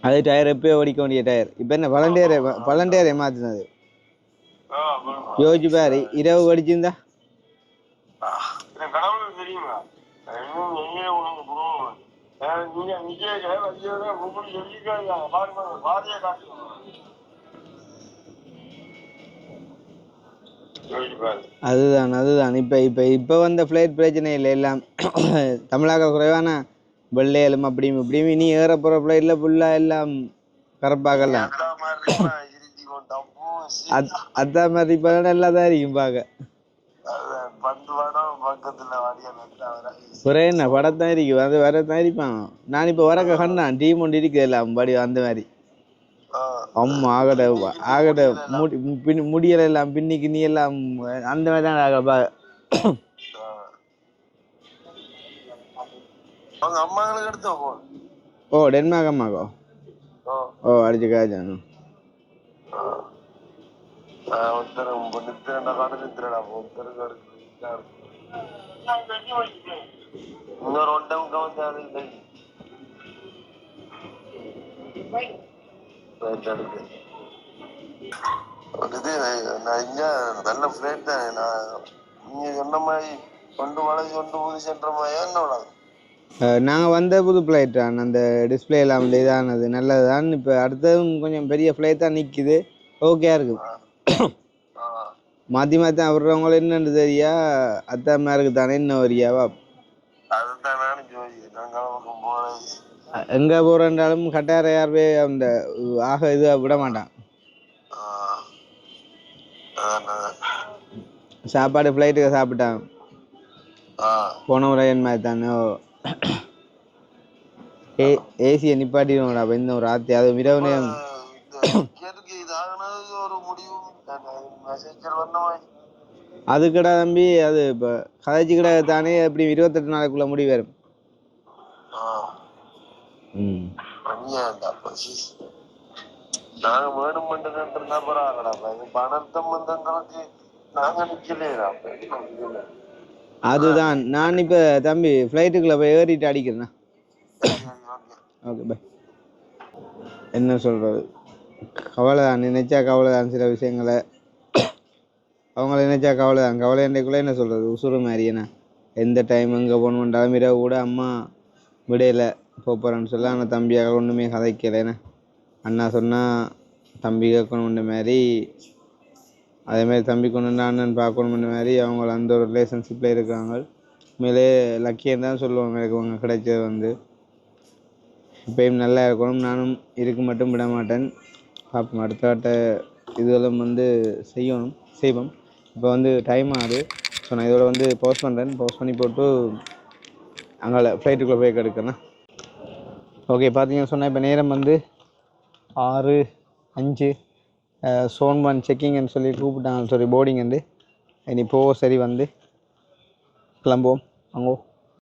அது டயர் எப்பயோ ஓடிக்க வேண்டிய டயர். இப்ப என்ன பலண்டேரே மாத்தினது? யோசிச்சு பாரு, இரவு அடிச்சிருந்தா. அதுதான் இப்ப வந்த பிளைட் பிரச்சனை இல்லை. எல்லாம் தமிழக குறைவான வெள்ளையிலும் அப்படியும் இப்படியும். இனி ஏற போற பிளைட்ல ஃபுல்லா எல்லாம் கரப்பாக்கலாம். அதான் மாதிரி இப்ப நல்லா தான் இருக்கும் பாக்க. ஒரே என்ன படத்தான் இருக்கும், அது வரத்தான் இருப்பான். நான் இப்ப வரக்க கண்ணான் டீம் ஒன்று இருக்குது எல்லாம் படி அந்த மாதிரி. அம்மா ஆகட முடியல எல்லாம் பின்னிக்கு நீ எல்லாம் அந்த மாதிரி தான் ஆகப்பா. ஓ டென்மார்க் அம்மாக்கோ? ஓ அடிச்சு காய்ச்சானு. நல்ல பிளேட் தான். நீங்க சொன்ன மாதிரி கொண்டு வளைஞ்சு கொண்டு ஊதி சென்ற மாதிரியா என்னோட நாங்கள் வந்த புது ஃப்ளைட் தான் அந்த டிஸ்பிளே எல்லாம் வந்து இதானது நல்லது தான். இப்போ அடுத்ததும் கொஞ்சம் பெரிய ஃப்ளைட் தான் நிற்கிது, ஓகேயா இருக்குது. மாற்றி மாற்றி தான் விடுறவங்களும் என்னென்னு தெரியா அத்தாமாருக்கு தானே இன்னும் வரியாவா எங்கே போகிறேன்றாலும் கட்டார யாருமே அந்த ஆக இது விட மாட்டான். சாப்பாடு ஃப்ளைட்டுக்கு சாப்பிட்டான் போன முறை என் மாதிரி தானே ஏசியை நிப்பாட்டிடுவோம்டா. அப்போ இந்த ஒரு ராத்திரி அது இரவு நேரம் அதுக்கடா தம்பி அது இப்போ கதைச்சி கடை தானே எப்படி 28 நாளைக்குள்ள முடிவு வரும். அதுதான் நான் இப்போ தம்பி ஃப்ளைட்டுக்குள்ள போய் ஏறிட்டு அடிக்கிறேண்ணா. Okay bye. என்ன சொல்கிறது, கவலை தான், நினைச்சா கவலை தான். சில விஷயங்களை அவங்கள நினைச்சா கவலை தான். கவலை என்றைக்குள்ளே என்ன சொல்கிறது உசுறு மாதிரியண்ணா. எந்த டைம் எங்கே போகணுன்றாலும் இரவு கூட அம்மா விடையில் போகிறேன்னு சொல்ல. ஆனால் தம்பியாக ஒன்றுமே கதைக்கலைண்ணே. அண்ணா சொன்னால் தம்பி கேட்கணுன்ற மாதிரி, அதேமாதிரி தம்பி கொண்டு அண்ணன் பார்க்கணுன்ற மாதிரி அவங்கள அந்த ஒரு ரிலேஷன்ஷிப்பில் இருக்கிறாங்க. உண்மையிலே லக்கியன்னு தான் சொல்லுவாங்க. எனக்கு அவங்க கிடைச்சது வந்து இப்போயும் நல்லா இருக்கணும். நானும் இருக்க மட்டும் விட மாட்டேன். பார்ப்போம், அடுத்த இதெல்லாம் வந்து செய்வோம். இப்போ வந்து டைம் ஆகுது. ஸோ நான் இதோட வந்து போஸ்ட் பண்ணுறேன். போஸ்ட் பண்ணி போட்டு அங்கே ஃப்ளைட்டுக்குள்ளே போய் எடுக்கிறேன். ஓகே, பார்த்தீங்கன்னு சொன்னால் இப்போ நேரம் வந்து 6:05. Zone 1 செக்கிங்னு சொல்லி கூப்பிட்டாங்க. போர்டிங் வந்து இனி சரி வந்து கிளம்புவோம். அங்கே